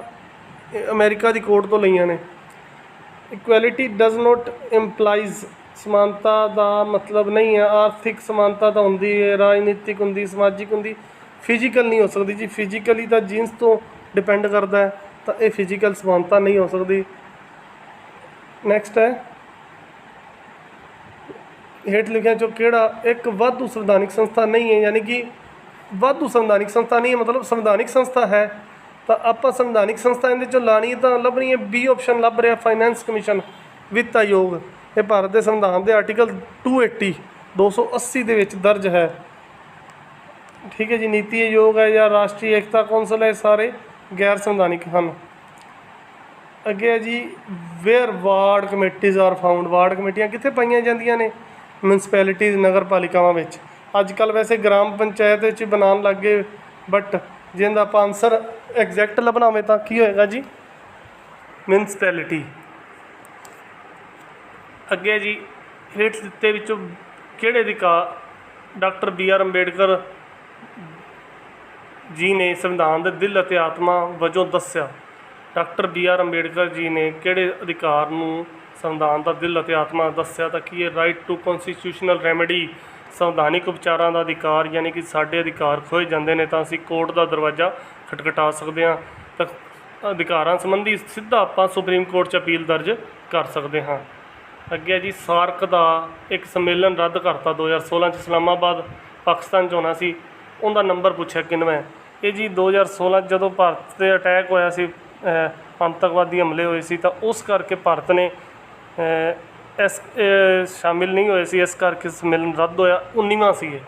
ਅਮਰੀਕਾ ਦੀ ਕੋਰਟ ਤੋਂ ਲਈਆਂ ਨੇ। ਇਕੁਐਲਿਟੀ ਡਜ਼ ਨੋਟ ਇੰਪਲਾਈਜ਼, ਸਮਾਨਤਾ ਦਾ ਮਤਲਬ ਨਹੀਂ ਹੈ ਆਰਥਿਕ ਸਮਾਨਤਾ ਤਾਂ ਹੁੰਦੀ ਹੈ, ਰਾਜਨੀਤਿਕ ਹੁੰਦੀ, ਸਮਾਜਿਕ ਹੁੰਦੀ, ਫਿਜ਼ੀਕਲ ਨਹੀਂ ਹੋ ਸਕਦੀ ਜੀ। ਫਿਜ਼ੀਕਲੀ ਤਾਂ ਜੀਨਸ ਤੋਂ ਡਿਪੈਂਡ ਕਰਦਾ ਹੈ, ਤਾਂ ਇਹ ਫਿਜ਼ੀਕਲ ਸਮਾਨਤਾ ਨਹੀਂ ਹੋ ਸਕਦੀ। ਨੈਕਸਟ ਹੈ, ਹੇਠ ਲਿਖਿਆ ਚੋਂ ਕਿਹੜਾ ਇੱਕ ਵਾਧੂ ਸੰਵਿਧਾਨਿਕ ਸੰਸਥਾ ਨਹੀਂ ਹੈ, ਯਾਨੀ ਕਿ ਵਾਧੂ ਸੰਵਿਧਾਨਿਕ ਸੰਸਥਾ ਨਹੀਂ ਹੈ ਮਤਲਬ ਸੰਵਿਧਾਨਿਕ ਸੰਸਥਾ ਹੈ, ਤਾਂ ਆਪਾਂ ਸੰਵਿਧਾਨਿਕ ਸੰਸਥਾ ਇਹਦੇ 'ਚੋਂ ਲਾਣੀ ਤਾਂ ਲੱਭਣੀ ਹੈ। B ਆਪਸ਼ਨ ਲੱਭ ਰਿਹਾ, ਫਾਈਨੈਂਸ ਕਮਿਸ਼ਨ, ਵਿੱਤ ਆਯੋਗ। ਇਹ ਭਾਰਤ ਦੇ ਸੰਵਿਧਾਨ ਦੇ ਆਰਟੀਕਲ 280 ਦੇ ਵਿੱਚ ਦਰਜ ਹੈ। ਠੀਕ ਹੈ ਜੀ। ਨੀਤੀ ਆਯੋਗ ਹੈ ਜਾਂ ਰਾਸ਼ਟਰੀ ਏਕਤਾ ਕੌਂਸਲ ਹੈ, ਸਾਰੇ ਗੈਰ ਸੰਵਿਧਾਨਿਕ ਹਨ। ਅੱਗੇ ਹੈ ਜੀ where ward committees are found, ward ਕਮੇਟੀਆਂ ਕਿੱਥੇ ਪਾਈਆਂ ਜਾਂਦੀਆਂ ਨੇ, ਮਿਊਨਸਿਪੈਲਿਟੀਜ਼, ਨਗਰ ਪਾਲਿਕਾਵਾਂ ਵਿੱਚ। ਅੱਜ ਕੱਲ੍ਹ ਵੈਸੇ ਗ੍ਰਾਮ ਪੰਚਾਇਤ ਵਿੱਚ ਬਣਾਉਣ ਲੱਗ ਗਏ, ਬਟ ਜਿਹਦਾ ਆਪਾਂ ਆਨਸਰ ਐਗਜ਼ੈਕਟ ਲੱਭਣਾ ਹੋਵੇ ਤਾਂ ਕੀ ਹੋਏਗਾ ਜੀ, ਮਿਊਨਸਿਪੈਲਿਟੀ। ਅੱਗੇ ਜੀ ਹੇਠ ਦਿੱਤੇ ਵਿੱਚੋਂ ਕਿਹੜੇ ਅਧਿਕਾਰ ਡਾਕਟਰ BR ਅੰਬੇਡਕਰ ਜੀ ਨੇ ਸੰਵਿਧਾਨ ਦੇ ਦਿਲ ਅਤੇ ਆਤਮਾ ਵਜੋਂ ਦੱਸਿਆ। ਡਾਕਟਰ BR ਅੰਬੇਡਕਰ ਜੀ ਨੇ ਕਿਹੜੇ ਅਧਿਕਾਰ ਨੂੰ ਸੰਵਿਧਾਨ ਦਾ ਦਿਲ ਅਤੇ ਆਤਮਾ ਦੱਸਿਆ, ਤਾਂ ਕੀ ਹੈ ਰਾਈਟ ਟੂ ਕੌਨਸਟੀਟਿਊਸ਼ਨਲ ਰੈਮੇਡੀ, ਸੰਵਿਧਾਨਿਕ ਉਪਚਾਰਾਂ ਦਾ ਅਧਿਕਾਰ, ਯਾਨੀ ਕਿ ਸਾਡੇ ਅਧਿਕਾਰ ਖੋਏ ਜਾਂਦੇ ਨੇ ਤਾਂ ਅਸੀਂ ਕੋਰਟ ਦਾ ਦਰਵਾਜ਼ਾ ਖਟਖਟਾ ਸਕਦੇ ਹਾਂ, ਤਾਂ ਅਧਿਕਾਰਾਂ ਸੰਬੰਧੀ ਸਿੱਧਾ ਆਪਾਂ ਸੁਪਰੀਮ ਕੋਰਟ 'ਚ ਅਪੀਲ ਦਰਜ ਕਰ ਸਕਦੇ ਹਾਂ। ਅੱਗੇ ਜੀ ਸਾਰਕ ਦਾ ਇੱਕ ਸੰਮੇਲਨ ਰੱਦ ਕਰਤਾ 2016 'ਚ, ਇਸਲਾਮਾਬਾਦ ਪਾਕਿਸਤਾਨ 'ਚ ਹੋਣਾ ਸੀ, ਉਹਦਾ ਨੰਬਰ ਪੁੱਛਿਆ ਕਿੰਨਵਾਂ। ਇਹ ਜੀ 2016 ਜਦੋਂ ਭਾਰਤ 'ਤੇ ਅਟੈਕ ਹੋਇਆ ਸੀ, ਆਤੰਕਵਾਦੀ ਹਮਲੇ ਹੋਏ ਸੀ, ਤਾਂ ਉਸ ਕਰਕੇ ਭਾਰਤ ਨੇ ਇਸ ਸ਼ਾਮਿਲ ਨਹੀਂ ਹੋਏ ਸੀ, ਇਸ ਕਰਕੇ ਸੰਮੇਲਨ ਰੱਦ ਹੋਇਆ। 19ਵਾਂ ਸੀ ਇਹ।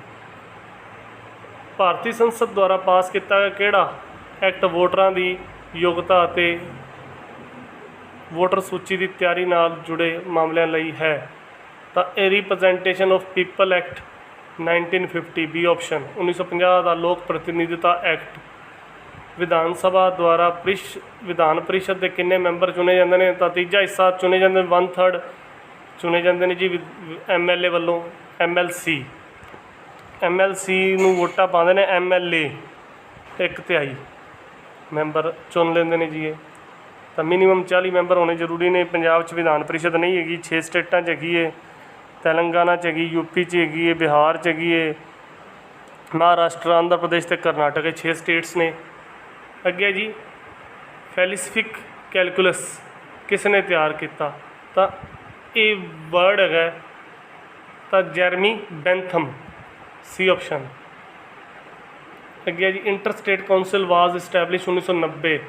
ਭਾਰਤੀ ਸੰਸਦ ਦੁਆਰਾ ਪਾਸ ਕੀਤਾ ਗਿਆ ਕਿਹੜਾ ਐਕਟ ਵੋਟਰਾਂ ਦੀ ਯੋਗਤਾ ਅਤੇ ਵੋਟਰ ਸੂਚੀ ਦੀ ਤਿਆਰੀ ਨਾਲ ਜੁੜੇ ਮਾਮਲਿਆਂ ਲਈ ਹੈ, ਤਾਂ ਇਹ representation of people act 1950, B option. 1950 ਦਾ ਲੋਕ ਪ੍ਰਤੀਨਿਧਤਾ ਐਕਟ। ਵਿਧਾਨ ਸਭਾ ਦੁਆਰਾ ਵਿਧਾਨ ਪਰਿਸ਼ਦ ਦੇ ਕਿੰਨੇ ਮੈਂਬਰ ਚੁਣੇ ਜਾਂਦੇ ਨੇ, ਤਾਂ ਤੀਜਾ ਹਿੱਸਾ ਚੁਣੇ ਜਾਂਦੇ ਨੇ, 1/3 ਚੁਣੇ ਜਾਂਦੇ ਨੇ ਜੀ MLA ਵੱਲੋਂ। MLC ਨੂੰ ਵੋਟਾਂ ਪਾਉਂਦੇ ਨੇ MLA, 1/3 ਮੈਂਬਰ ਚੁਣ ਲੈਂਦੇ ਨੇ ਜੀ ਇਹ। ਤਾਂ ਮਿਨੀਮਮ 40 ਮੈਂਬਰ ਹੋਣੇ ਜ਼ਰੂਰੀ ਨੇ। ਪੰਜਾਬ 'ਚ ਵਿਧਾਨ ਪਰਿਸ਼ਦ ਨਹੀਂ ਹੈਗੀ, 6 ਸਟੇਟਾਂ 'ਚ ਹੈਗੀ ਹੈ, ਤੇਲੰਗਾਨਾ 'ਚ ਹੈਗੀ, UP 'ਚ ਹੈਗੀ ਹੈ, ਬਿਹਾਰ 'ਚ ਹੈਗੀ ਹੈ, ਮਹਾਰਾਸ਼ਟਰ, ਆਂਧਰਾ ਪ੍ਰਦੇਸ਼ ਅਤੇ ਕਰਨਾਟਕ, ਇਹ 6 ਸਟੇਟਸ ਨੇ। ਅੱਗੇ ਜੀ ਫੈਲਿਸਫਿਕ ਕੈਲਕੂਲਸ ਕਿਸ ਨੇ ਤਿਆਰ ਕੀਤਾ, ਤਾਂ ਇਹ ਵਰਡ ਹੈਗਾ ਤਾਂ ਜੈਰਮੀ ਬੈਂਥਮ, C ਆਪਸ਼ਨ। ਅੱਗੇ ਜੀ ਇੰਟਰ ਸਟੇਟ ਕਾਊਂਸਿਲ ਵਾਜ਼ ਇਸਟੈਬਲਿਸ਼ 1990,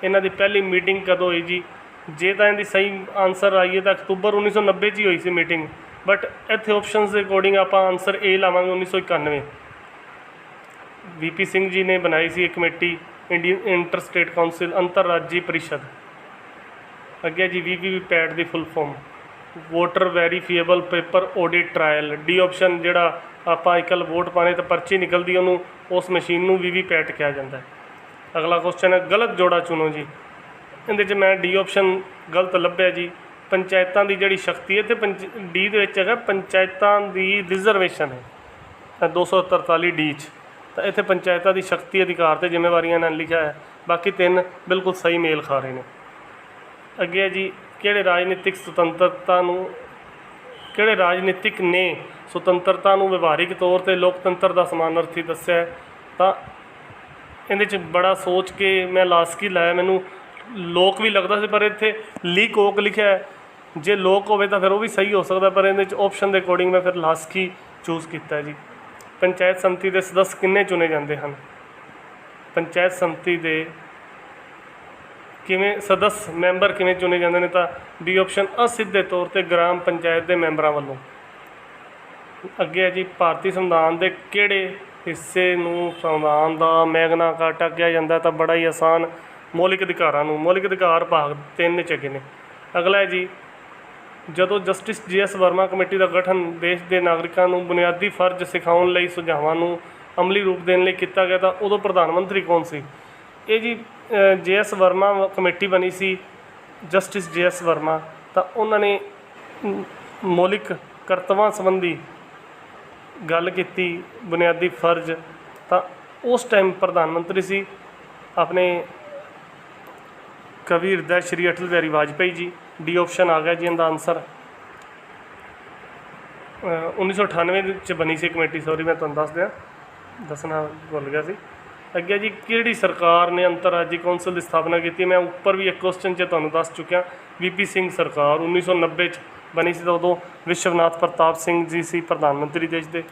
ਇਹਨਾਂ ਦੀ ਪਹਿਲੀ ਮੀਟਿੰਗ ਕਦੋਂ ਹੋਈ ਜੀ। ਜੇ ਤਾਂ ਇਹਦੀ ਸਹੀ ਆਨਸਰ ਆਈਏ ਤਾਂ ਅਕਤੂਬਰ 1990 'ਚ ਹੀ ਹੋਈ ਸੀ ਮੀਟਿੰਗ, ਬਟ ਇੱਥੇ ਆਪਸ਼ਨਸ ਦੇ ਅਕੋਰਡਿੰਗ ਆਪਾਂ ਆਨਸਰ A ਲਾਵਾਂਗੇ 1991। VP ਸਿੰਘ ਜੀ ਨੇ ਬਣਾਈ ਸੀ ਇਹ committee, Indian inter state council, ਅੰਤਰਰਾਜੀ ਪਰਿਸ਼ਦ। ਅੱਗੇ ਜੀ VVPAT ਦੀ full form, voter verifiable paper audit trail, D option. ਜਿਹੜਾ ਆਪਾਂ ਅੱਜ ਕੱਲ੍ਹ ਵੋਟ ਪਾਣੇ ਤਾਂ ਪਰਚੀ ਨਿਕਲਦੀ, ਉਹਨੂੰ ਉਸ ਮਸ਼ੀਨ ਨੂੰ VVPAT ਕਿਹਾ ਜਾਂਦਾ ਹੈ। ਅਗਲਾ ਕੁਐਸਚਨ ਹੈ ਗਲਤ ਜੋੜਾ ਚੁਣੋ ਜੀ। ਇਹਦੇ 'ਚ ਮੈਂ D ਆਪਸ਼ਨ ਗਲਤ ਲੱਭਿਆ ਜੀ। ਪੰਚਾਇਤਾਂ ਦੀ ਜਿਹੜੀ ਸ਼ਕਤੀ ਹੈ, ਅਤੇ D ਦੇ ਵਿੱਚ ਹੈਗਾ ਪੰਚਾਇਤਾਂ ਦੀ ਰਿਜ਼ਰਵੇਸ਼ਨ ਹੈ 243 D 'ਚ, ਤਾਂ ਇੱਥੇ ਪੰਚਾਇਤਾਂ ਦੀ ਸ਼ਕਤੀ, ਅਧਿਕਾਰ ਅਤੇ ਜ਼ਿੰਮੇਵਾਰੀਆਂ ਨਾਲ ਲਿਖਿਆ ਹੈ। ਬਾਕੀ 3 ਬਿਲਕੁਲ ਸਹੀ ਮੇਲ ਖਾ ਰਹੇ ਨੇ। ਅੱਗੇ ਜੀ ਕਿਹੜੇ ਰਾਜਨੀਤਿਕ ਨੇ ਸੁਤੰਤਰਤਾ ਨੂੰ ਵਿਵਹਾਰਿਕ ਤੌਰ 'ਤੇ ਲੋਕਤੰਤਰ ਦਾ ਸਮਾਨਾਰਥੀ ਦੱਸਿਆ ਹੈ, ਤਾਂ ਇਹਦੇ 'ਚ ਬੜਾ ਸੋਚ ਕੇ ਮੈਂ ਲਾਸਕੀ ਲਾਇਆ, ਮੈਨੂੰ ਲੋਕ ਵੀ ਲੱਗਦਾ ਸੀ ਪਰ ਇੱਥੇ ਲੀਕ ਓਕ ਲਿਖਿਆ ਹੈ। ਜੇ ਲੋਕ ਹੋਵੇ ਤਾਂ ਫਿਰ ਉਹ ਵੀ ਸਹੀ ਹੋ ਸਕਦਾ, ਪਰ ਇਹਦੇ 'ਚ ਆਪਸ਼ਨ ਦੇ ਅਕੋਰਡਿੰਗ ਮੈਂ ਫਿਰ ਲਾਸਕੀ ਚੂਜ਼ ਕੀਤਾ ਜੀ। ਪੰਚਾਇਤ ਸਮਿਤੀ ਦੇ ਸਦੱਸ ਕਿੰਨੇ ਚੁਣੇ ਜਾਂਦੇ ਹਨ, ਪੰਚਾਇਤ ਸਮਿਤੀ ਦੇ ਸਦੱਸ ਮੈਂਬਰ ਕਿਵੇਂ ਚੁਣੇ ਜਾਂਦੇ ਨੇ, ਤਾਂ B ਆਪਸ਼ਨ ਅਸਿੱਧੇ ਤੌਰ 'ਤੇ ਗ੍ਰਾਮ ਪੰਚਾਇਤ ਦੇ ਮੈਂਬਰਾਂ ਵੱਲੋਂ। ਅੱਗੇ ਹੈ ਜੀ, ਭਾਰਤੀ ਸੰਵਿਧਾਨ ਦੇ ਕਿਹੜੇ ਹਿੱਸੇ ਨੂੰ ਸੰਵਿਧਾਨ ਦਾ ਮੈਗਨਾ ਕਾਰਟਾ ਕਿਹਾ ਜਾਂਦਾ? ਤਾਂ ਬੜਾ ਹੀ ਆਸਾਨ, ਮੌਲਿਕ ਅਧਿਕਾਰਾਂ ਨੂੰ। ਮੌਲਿਕ ਅਧਿਕਾਰ ਭਾਗ 3 'ਚ ਹੈਗੇ ਨੇ। ਅਗਲਾ ਹੈ ਜੀ, ਜਦੋਂ ਜਸਟਿਸ JS ਵਰਮਾ ਕਮੇਟੀ ਦਾ ਗਠਨ ਦੇਸ਼ ਦੇ ਨਾਗਰਿਕਾਂ ਨੂੰ ਬੁਨਿਆਦੀ ਫਰਜ਼ ਸਿਖਾਉਣ ਲਈ ਸੁਝਾਵਾਂ ਨੂੰ ਅਮਲੀ ਰੂਪ ਦੇਣ ਲਈ ਕੀਤਾ ਗਿਆ ਤਾਂ ਉਦੋਂ ਪ੍ਰਧਾਨ ਮੰਤਰੀ ਕੌਣ ਸੀ? ਇਹ ਜੀ JS ਵਰਮਾ ਕਮੇਟੀ ਬਣੀ ਸੀ, ਜਸਟਿਸ JS ਵਰਮਾ, ਤਾਂ ਉਹਨਾਂ ਨੇ ਮੌਲਿਕ ਕਰਤੱਵਾਂ ਸੰਬੰਧੀ ਗੱਲ ਕੀਤੀ, ਬੁਨਿਆਦੀ ਫਰਜ਼, ਤਾਂ ਉਸ ਟਾਈਮ ਪ੍ਰਧਾਨ ਮੰਤਰੀ ਸੀ ਆਪਣੇ ਕਵੀ ਹਿਰਦੈ ਸ਼੍ਰੀ ਅਟਲ ਬਿਹਾਰੀ ਵਾਜਪੇਈ ਜੀ। ਡੀ ਆਪਸ਼ਨ ਆ ਗਿਆ ਜੀ ਇਹਦਾ ਆਨਸਰ। 1998 'ਚ ਬਣੀ ਸੀ ਕਮੇਟੀ, ਸੌਰੀ ਮੈਂ ਤੁਹਾਨੂੰ ਦੱਸਣਾ ਭੁੱਲ ਗਿਆ ਸੀ। ਅੱਗੇ ਜੀ, ਕਿਹੜੀ ਸਰਕਾਰ ਨੇ ਅੰਤਰਰਾਜੀ ਕੌਂਸਲ ਦੀ ਸਥਾਪਨਾ ਕੀਤੀ? ਮੈਂ ਉੱਪਰ ਵੀ ਇੱਕ ਕੁਐਸਚਨ 'ਚ ਤੁਹਾਨੂੰ ਦੱਸ ਚੁੱਕਿਆ, VP ਸਿੰਘ ਸਰਕਾਰ 1990 'ਚ ਬਣੀ ਸੀ, ਤਾਂ ਉਦੋਂ ਵਿਸ਼ਵਨਾਥ ਪ੍ਰਤਾਪ ਸਿੰਘ ਜੀ ਸੀ ਪ੍ਰਧਾਨ ਮੰਤਰੀ ਦੇਸ਼ ਦੇ।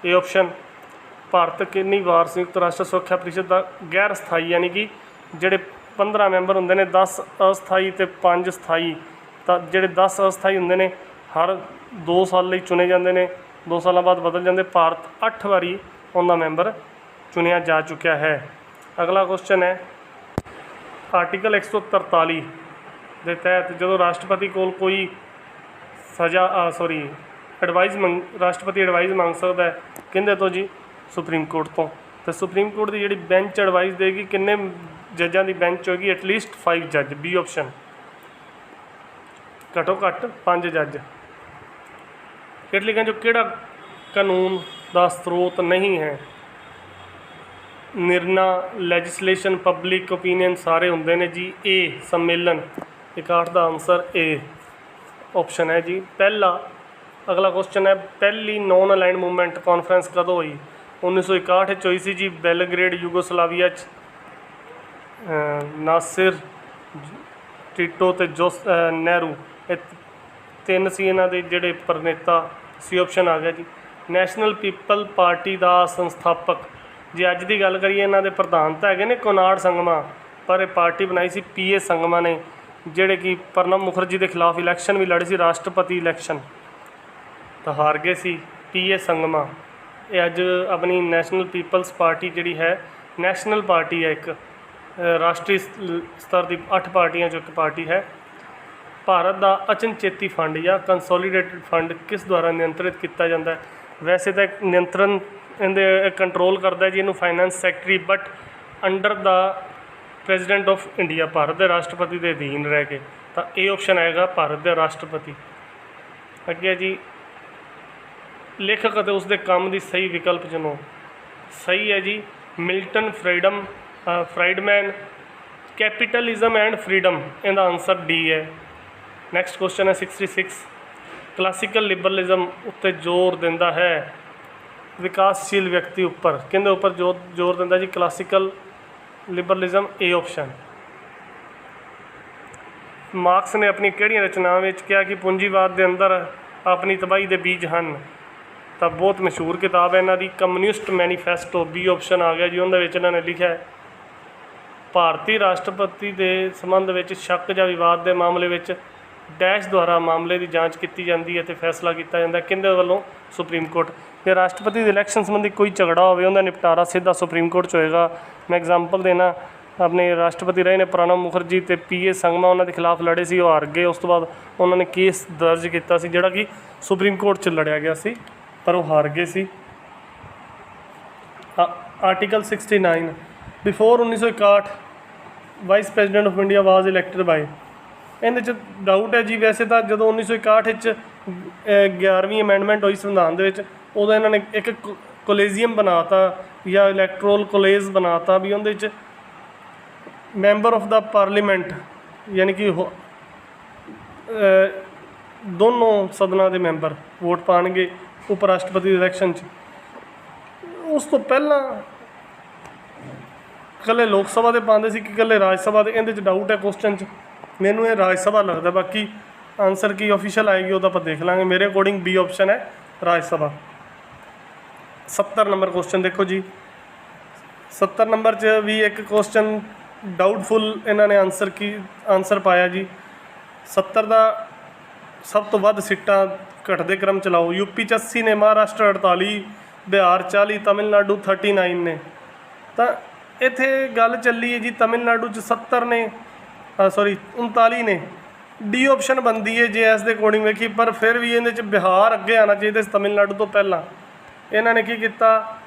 ਇਹ ਆਪਸ਼ਨ। ਭਾਰਤ ਕਿੰਨੀ ਵਾਰ ਸੰਯੁਕਤ ਰਾਸ਼ਟਰ ਸੁਰੱਖਿਆ ਪ੍ਰੀਸ਼ਦ ਦਾ ਗੈਰ ਸਥਾਈ, ਯਾਨੀ ਕਿ ਜਿਹੜੇ 15 ਮੈਂਬਰ ਹੁੰਦੇ ਨੇ, 10 ਅਸਥਾਈ ਅਤੇ 5 ਸਥਾਈ, ਤਾਂ ਜਿਹੜੇ 10 ਅਸਥਾਈ ਹੁੰਦੇ ਨੇ ਹਰ 2 ਸਾਲ ਲਈ ਚੁਣੇ ਜਾਂਦੇ ਨੇ, 2 ਸਾਲਾਂ ਬਾਅਦ ਬਦਲ ਜਾਂਦੇ। ਭਾਰਤ 8 ਵਾਰੀ ਉਹਦਾ ਮੈਂਬਰ ਚੁਣਿਆ ਜਾ ਚੁੱਕਿਆ ਹੈ। ਅਗਲਾ ਕੁਐਸਚਨ ਹੈ, ਆਰਟੀਕਲ 143 ਦੇ ਤਹਿਤ ਜਦੋਂ ਰਾਸ਼ਟਰਪਤੀ ਕੋਲ ਕੋਈ ਰਾਸ਼ਟਰਪਤੀ ਐਡਵਾਈਸ ਮੰਗ ਸਕਦਾ ਹੈ ਕਿਹਦੇ ਤੋਂ ਜੀ? ਸੁਪਰੀਮ ਕੋਰਟ ਤੋਂ। ਅਤੇ ਸੁਪਰੀਮ ਕੋਰਟ ਦੀ ਜਿਹੜੀ ਬੈਂਚ ਐਡਵਾਈਸ ਦੇਗੀ, ਕਿੰਨੇ ਜੱਜਾਂ ਦੀ ਬੈਂਚ ਹੋਏਗੀ? ਐਟਲੀਸਟ 5 ਜੱਜ। B option. ਘੱਟੋ ਘੱਟ 5 ਜੱਜ। ਹੇਠ 'ਚੋਂ ਕਿਹੜਾ ਕਾਨੂੰਨ ਦਾ ਸਰੋਤ ਨਹੀਂ ਹੈ? ਨਿਰਣਾ, ਲੈਜਿਸਲੇਸ਼ਨ, ਪਬਲਿਕ ਓਪੀਨੀਅਨ ਸਾਰੇ ਹੁੰਦੇ ਨੇ ਜੀ। A ਸੰਮੇਲਨ। 61 ਦਾ ਆਨਸਰ A ਆਪਸ਼ਨ ਹੈ ਜੀ ਪਹਿਲਾ। ਅਗਲਾ ਕੁਐਸਚਨ ਹੈ, ਪਹਿਲੀ ਨੌਨ ਅਲਾਈਨਡ ਮੂਵਮੈਂਟ ਕਾਨਫਰੰਸ ਕਦੋਂ ਹੋਈ? 1961 'ਚ ਹੋਈ ਸੀ ਜੀ, ਬੈਲਗ੍ਰੇਡ ਯੂਗੋਸਲਾਵੀਆ 'ਚ। ਨਾਸਿਰ, ਟੀਟੋ ਅਤੇ ਨਹਿਰੂ, ਇਹ 3 ਸੀ ਇਹਨਾਂ ਦੇ ਜਿਹੜੇ ਪ੍ਰਨੇਤਾ ਸੀ। ਆਪਸ਼ਨ ਆ ਗਿਆ ਜੀ। ਨੈਸ਼ਨਲ ਪੀਪਲ ਪਾਰਟੀ ਦਾ ਸੰਸਥਾਪਕ, ਜੇ ਅੱਜ ਦੀ ਗੱਲ ਕਰੀਏ ਇਹਨਾਂ ਦੇ ਪ੍ਰਧਾਨ ਤਾਂ ਹੈਗੇ ਨੇ ਕੋਨਾਰਡ ਸੰਗਮਾ, ਪਰ ਇਹ ਪਾਰਟੀ ਬਣਾਈ ਸੀ PA ਸੰਗਮਾ ਨੇ, ਜਿਹੜੇ ਕਿ ਪ੍ਰਣਬ ਮੁਖਰਜੀ ਦੇ ਖਿਲਾਫ ਇਲੈਕਸ਼ਨ ਵੀ ਲੜੇ ਸੀ, ਰਾਸ਼ਟਰਪਤੀ ਇਲੈਕਸ਼ਨ, ਤਾਂ ਹਾਰ ਗਏ ਸੀ PA ਸੰਗਮਾ। ਇਹ ਅੱਜ ਆਪਣੀ ਨੈਸ਼ਨਲ ਪੀਪਲਸ ਪਾਰਟੀ ਜਿਹੜੀ ਹੈ, ਨੈਸ਼ਨਲ ਪਾਰਟੀ ਹੈ, ਇੱਕ ਰਾਸ਼ਟਰੀ ਸਤਰ ਦੀ 8 ਪਾਰਟੀਆਂ 'ਚੋਂ ਇੱਕ ਪਾਰਟੀ ਹੈ। ਭਾਰਤ ਦਾ ਅਚਨਚੇਤੀ ਫੰਡ ਜਾਂ ਕੰਸੋਲੀਡੇਟਡ ਫੰਡ ਕਿਸ ਦੁਆਰਾ ਨਿਯੰਤਰਿਤ ਕੀਤਾ ਜਾਂਦਾ ਹੈ? ਵੈਸੇ ਤਾਂ ਨਿਯੰਤਰਣ ਇਹਦੇ ਕੰਟਰੋਲ ਕਰਦਾ ਜੀ ਇਹਨੂੰ finance secretary, but under the president of India, Bharat ਦੇ ਰਾਸ਼ਟਰਪਤੀ ਦੇ ਅਧੀਨ ਰਹਿ ਕੇ, ਤਾਂ ਇਹ ਆਪਸ਼ਨ ਆਏਗਾ ਭਾਰਤ ਦੇ ਰਾਸ਼ਟਰਪਤੀ। ਅੱਗੇ ਜੀ, ਲੇਖਕ ਅਤੇ ਉਸਦੇ ਕੰਮ ਦੀ ਸਹੀ ਵਿਕਲਪ ਚੁਣੋ। ਸਹੀ ਹੈ ਜੀ ਮਿਲਟਨ ਫਰਾਈਡਮੈਨ, ਕੈਪੀਟਲਿਜ਼ਮ ਐਂਡ ਫਰੀडम, ਇਹਦਾ ਆਨਸਰ D ਹੈ। ਨੈਕਸਟ ਕੁਐਸਚਨ ਹੈ 66, ਕਲਾਸੀਕਲ ਲਿਬਰਲਿਜ਼ਮ ਉੱਤੇ ਜ਼ੋਰ ਦਿੰਦਾ ਹੈ ਵਿਕਾਸਸ਼ੀਲ ਵਿਅਕਤੀ ਉੱਪਰ, ਕਿਹਦੇ ਉੱਪਰ ਜ਼ੋਰ ਦਿੰਦਾ ਜੀ? Classical liberalism. A option. Marks ਨੇ ਆਪਣੀ ਕਿਹੜੀਆਂ ਰਚਨਾਵਾਂ ਵਿੱਚ ਕਿਹਾ ਕਿ ਪੂੰਜੀਵਾਦ ਦੇ ਅੰਦਰ ਆਪਣੀ ਤਬਾਹੀ ਦੇ ਬੀਜ ਹਨ? ਤਾਂ ਬਹੁਤ ਮਸ਼ਹੂਰ ਕਿਤਾਬ ਹੈ ਇਹਨਾਂ ਦੀ, ਕਮਿਊਨਿਸਟ ਮੈਨੀਫੈਸਟੋ। B ਆਪਸ਼ਨ ਆ ਗਿਆ ਜੀ। ਉਹਦੇ ਵਿੱਚ ਇਹਨਾਂ ਨੇ ਲਿਖਿਆ ਹੈ, ਭਾਰਤੀ ਰਾਸ਼ਟਰਪਤੀ ਦੇ ਸੰਬੰਧ ਵਿੱਚ ਸ਼ੱਕ ਜਾਂ ਵਿਵਾਦ ਦੇ ਮਾਮਲੇ ਵਿੱਚ ਡੈਸ਼ ਦੁਆਰਾ ਮਾਮਲੇ ਦੀ ਜਾਂਚ ਕੀਤੀ ਜਾਂਦੀ ਹੈ ਅਤੇ ਫੈਸਲਾ ਕੀਤਾ ਜਾਂਦਾ ਕਿਹਦੇ ਵੱਲੋਂ? Supreme court. ਜੇ ਰਾਸ਼ਟਰਪਤੀ ਦੇ ਇਲੈਕਸ਼ਨ ਸੰਬੰਧੀ ਕੋਈ ਝਗੜਾ ਹੋਵੇ, ਉਹਦਾ ਨਿਪਟਾਰਾ ਸਿੱਧਾ ਸੁਪਰੀਮ ਕੋਰਟ 'ਚ ਹੋਏਗਾ। ਮੈਂ ਐਗਜ਼ਾਮਪਲ ਦੇਣਾ, ਆਪਣੇ ਰਾਸ਼ਟਰਪਤੀ ਰਹੇ ਨੇ ਪ੍ਰਣਬ ਮੁਖਰਜੀ ਅਤੇ PA ਸੰਗਮਾ, ਉਹਨਾਂ ਦੇ ਖਿਲਾਫ ਲੜੇ ਸੀ, ਉਹ ਹਾਰ ਗਏ। ਉਸ ਤੋਂ ਬਾਅਦ ਉਹਨਾਂ ਨੇ ਕੇਸ ਦਰਜ ਕੀਤਾ ਸੀ ਜਿਹੜਾ ਕਿ ਸੁਪਰੀਮ ਕੋਰਟ 'ਚ ਲੜਿਆ ਗਿਆ ਸੀ, ਪਰ ਉਹ ਹਾਰ ਗਏ ਸੀ। Article 69, before 1961 vice president of India was elected by. ਇਹਦੇ 'ਚ ਡਾਊਟ ਹੈ ਜੀ। ਵੈਸੇ ਤਾਂ ਜਦੋਂ 1961 ਵਿੱਚ 11ਵੀਂ ਅਮੈਂਡਮੈਂਟ ਹੋਈ ਸੰਵਿਧਾਨ ਦੇ ਵਿੱਚ, ਉਦੋਂ ਇਹਨਾਂ ਨੇ ਇੱਕ ਕੋਲੇਜ਼ੀਅਮ ਬਣਾ ਤਾ ਜਾਂ ਇਲੈਕਟਰੋਲ ਕੋਲੇਜ ਬਣਾ ਤਾ ਵੀ ਉਹਦੇ 'ਚ ਮੈਂਬਰ ਆਫ ਦਾ ਪਾਰਲੀਮੈਂਟ, ਯਾਨੀ ਕਿ ਦੋਨੋਂ ਸਦਨਾਂ ਦੇ ਮੈਂਬਰ ਵੋਟ ਪਾਉਣਗੇ ਉਪ ਰਾਸ਼ਟਰਪਤੀ ਦੇ ਇਲੈਕਸ਼ਨ 'ਚ। ਉਸ ਤੋਂ ਪਹਿਲਾਂ ਇਕੱਲੇ ਲੋਕ ਸਭਾ ਦੇ ਪਾਉਂਦੇ ਸੀ ਕਿ ਇਕੱਲੇ ਰਾਜ ਸਭਾ ਦੇ? ਇਹਦੇ 'ਚ ਡਾਊਟ ਹੈ ਕੁਐਸਚਨ 'ਚ, ਮੈਨੂੰ ਇਹ ਰਾਜ ਸਭਾ ਲੱਗਦਾ, ਬਾਕੀ ਆਨਸਰ ਕੀ ਆਫੀਸ਼ੀਅਲ ਆਏਗੀ ਉਹ ਤਾਂ ਆਪਾਂ ਦੇਖ ਲਾਂਗੇ। ਮੇਰੇ ਅਕੋਰਡਿੰਗ B ਆਪਸ਼ਨ ਹੈ ਰਾਜ ਸਭਾ। 70 ਨੰਬਰ ਕੁਐਸਚਨ ਦੇਖੋ ਜੀ। 70 ਨੰਬਰ 'ਚ ਵੀ ਇੱਕ ਕੁਐਸਚਨ ਡਾਊਟਫੁਲ ਇਹਨਾਂ ਨੇ ਆਨਸਰ ਪਾਇਆ ਜੀ। 70 ਦਾ ਸਭ ਤੋਂ ਵੱਧ ਸੀਟਾਂ ਘਟਦੇ ਕ੍ਰਮ ਚ ਲਾਓ। ਯੂਪੀ 'ਚ 80 ਨੇ, ਮਹਾਰਾਸ਼ਟਰ 48, ਬਿਹਾਰ 40, ਤਮਿਲਨਾਡੂ 39 ਨੇ। ਤਾਂ ਇੱਥੇ ਗੱਲ ਚੱਲੀ ਹੈ ਜੀ ਤਮਿਲਨਾਡੂ 'ਚ 70 ਨੇ, ਸੌਰੀ 39 ਨੇ। ਡੀ ਆਪਸ਼ਨ ਬਣਦੀ ਹੈ ਜੇ ਇਸ ਦੇ ਅਕੋਰਡਿੰਗ ਵੇਖੀ, ਪਰ ਫਿਰ ਵੀ ਇਹਦੇ 'ਚ ਬਿਹਾਰ ਅੱਗੇ ਆਉਣਾ ਚਾਹੀਦਾ ਸੀ ਤਮਿਲਨਾਡੂ ਤੋਂ ਪਹਿਲਾਂ। ਇਹਨਾਂ ਨੇ ਕੀ ਕੀਤਾ,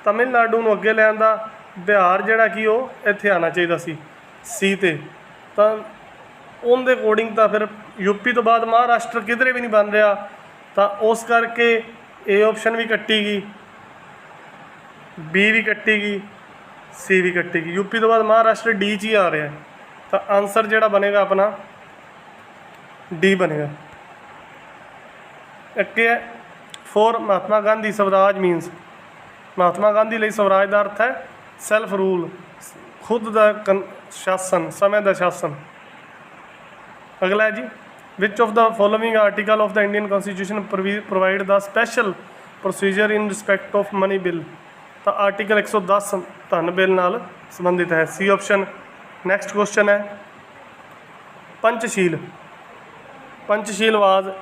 ਤਮਿਲਨਾਡੂ ਨੂੰ ਅੱਗੇ ਲਿਆਉਣ ਦਾ, ਬਿਹਾਰ ਜਿਹੜਾ ਕਿ ਉਹ ਇੱਥੇ ਆਉਣਾ ਚਾਹੀਦਾ ਸੀ 'ਤੇ। ਤਾਂ ਉਹਦੇ ਅਕੋਰਡਿੰਗ ਤਾਂ ਫਿਰ ਯੂਪੀ ਤੋਂ ਬਾਅਦ ਮਹਾਰਾਸ਼ਟਰ ਕਿਧਰੇ ਵੀ ਨਹੀਂ ਬਣ ਰਿਹਾ, ਤਾਂ ਉਸ ਕਰਕੇ ਏ ਆਪਸ਼ਨ ਵੀ ਕੱਟੀ ਗਈ, ਬੀ ਵੀ ਕੱਟੀ ਗਈ, ਸੀ ਵੀ ਕੱਟੀ ਗਈ। ਯੂਪੀ ਤੋਂ ਬਾਅਦ ਮਹਾਰਾਸ਼ਟਰ ਡੀ 'ਚ ਹੀ ਆ ਰਿਹਾ, ਤਾਂ ਆਨਸਰ ਜਿਹੜਾ ਬਣੇਗਾ ਆਪਣਾ ਡੀ ਬਣੇਗਾ। ਅੱਗੇ ਹੈ 4 ਮਹਾਤਮਾ ਗਾਂਧੀ ਸਵਰਾਜ ਮੀਨਸ। ਮਹਾਤਮਾ ਗਾਂਧੀ ਲਈ ਸਵਰਾਜ ਦਾ ਅਰਥ ਹੈ ਸੈਲਫ ਰੂਲ, ਖੁਦ ਦਾ ਸ਼ਾਸਨ, ਸਮੇਂ ਦਾ ਸ਼ਾਸਨ। ਅਗਲਾ ਹੈ ਜੀ which of the following article of the Indian constitution provide the special procedure in respect of money bill. ਤਾਂ ਆਰਟੀਕਲ 110 ਧਨ ਬਿੱਲ ਨਾਲ ਸੰਬੰਧਿਤ ਹੈ, ਸੀ ਆਪਸ਼ਨ। ਨੈਕਸਟ ਕੁਐਸਚਨ ਹੈ ਪੰਚਸ਼ੀਲ। ਪੰਚਸ਼ੀਲਵਾਦ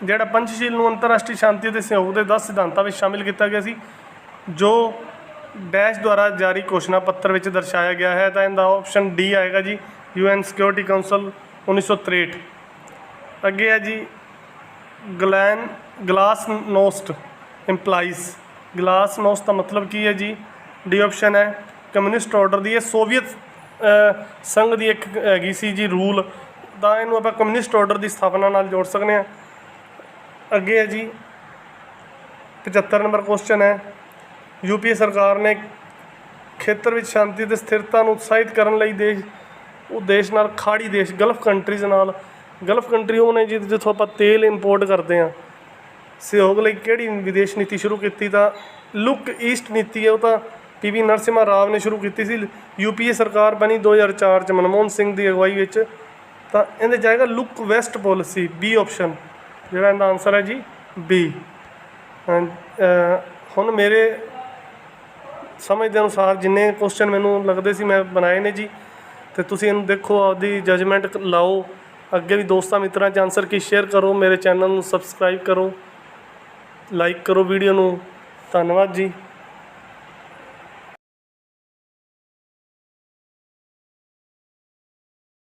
ਜਿਹੜਾ ਪੰਚਸ਼ੀਲ ਨੂੰ ਅੰਤਰਰਾਸ਼ਟਰੀ ਸ਼ਾਂਤੀ ਅਤੇ ਸਹਿਯੋਗ ਦੇ 10 ਸਿਧਾਂਤਾਂ ਵਿੱਚ ਸ਼ਾਮਿਲ ਕੀਤਾ ਗਿਆ ਸੀ, ਜੋ ਡੈਸ਼ ਦੁਆਰਾ ਜਾਰੀ ਘੋਸ਼ਣਾ ਪੱਤਰ ਵਿੱਚ ਦਰਸਾਇਆ ਗਿਆ ਹੈ। ਤਾਂ ਇਹਦਾ ਆਪਸ਼ਨ ਡੀ ਆਏਗਾ ਜੀ, UN ਸਿਕਿਉਰਿਟੀ ਕਾਊਂਸਲ 1963। ਅੱਗੇ ਹੈ ਜੀ ਗਲਾਸਨੋਸਟ ਇੰਪਲਾਈਜ਼। ਗਲਾਸਨੋਸਟ ਦਾ ਮਤਲਬ ਕੀ ਹੈ ਜੀ, ਡੀ ਆਪਸ਼ਨ ਹੈ ਕਮਿਊਨਿਸਟ ਆਰਡਰ ਦੀ। ਇਹ ਸੋਵੀਅਤ ਸੰਘ ਦੀ ਇੱਕ ਹੈਗੀ ਸੀ ਜੀ ਰੂਲ, ਤਾਂ ਇਹਨੂੰ ਆਪਾਂ ਕਮਿਊਨਿਸਟ ਆਰਡਰ ਦੀ ਸਥਾਪਨਾ ਨਾਲ ਜੋੜ ਸਕਦੇ ਹਾਂ। ਅੱਗੇ ਹੈ ਜੀ 75 ਨੰਬਰ ਕੁਐਸਚਨ ਹੈ UPA ਸਰਕਾਰ ਨੇ ਖੇਤਰ ਵਿੱਚ ਸ਼ਾਂਤੀ ਅਤੇ ਸਥਿਰਤਾ ਨੂੰ ਉਤਸ਼ਾਹਿਤ ਕਰਨ ਲਈ ਦੇਸ਼ ਨਾਲ ਖਾੜੀ ਦੇਸ਼ ਗਲਫ ਕੰਟਰੀਜ਼ ਨਾਲ, ਗਲਫ ਕੰਟਰੀ ਉਹ ਨੇ ਜੀ ਜਿੱਥੋਂ ਆਪਾਂ ਤੇਲ ਇੰਪੋਰਟ ਕਰਦੇ ਹਾਂ, ਸਹਿਯੋਗ ਲਈ ਕਿਹੜੀ ਵਿਦੇਸ਼ ਨੀਤੀ ਸ਼ੁਰੂ ਕੀਤੀ। ਤਾਂ ਲੁੱਕ ਈਸਟ ਨੀਤੀ ਹੈ, ਉਹ ਤਾਂ PV ਨਰਸਿਮਹਾ ਰਾਵ ਨੇ ਸ਼ੁਰੂ ਕੀਤੀ ਸੀ। UPA ਸਰਕਾਰ ਬਣੀ 2004 'ਚ ਮਨਮੋਹਨ ਸਿੰਘ ਦੀ ਅਗਵਾਈ ਵਿੱਚ। ਤਾਂ ਇਹਦੇ 'ਚ ਆਏਗਾ look West policy, B option ਜਿਹੜਾ ਇਹਦਾ ਆਨਸਰ ਹੈ ਜੀ ਬੀ। ਹੁਣ ਮੇਰੇ ਸਮਝ ਦੇ ਅਨੁਸਾਰ ਜਿੰਨੇ ਕੁਐਸਚਨ ਮੈਨੂੰ ਲੱਗਦੇ ਸੀ ਮੈਂ ਬਣਾਏ ਨੇ ਜੀ, ਅਤੇ ਤੁਸੀਂ ਇਹਨੂੰ ਦੇਖੋ, ਆਪਦੀ ਜਜਮੈਂਟ ਲਾਓ। ਅੱਗੇ ਵੀ ਦੋਸਤਾਂ ਮਿੱਤਰਾਂ 'ਚ ਆਨਸਰ ਕੀ ਸ਼ੇਅਰ ਕਰੋ, ਮੇਰੇ ਚੈਨਲ ਨੂੰ ਸਬਸਕ੍ਰਾਈਬ ਕਰੋ, ਲਾਈਕ ਕਰੋ ਵੀਡੀਓ ਨੂੰ। ਧੰਨਵਾਦ ਜੀ।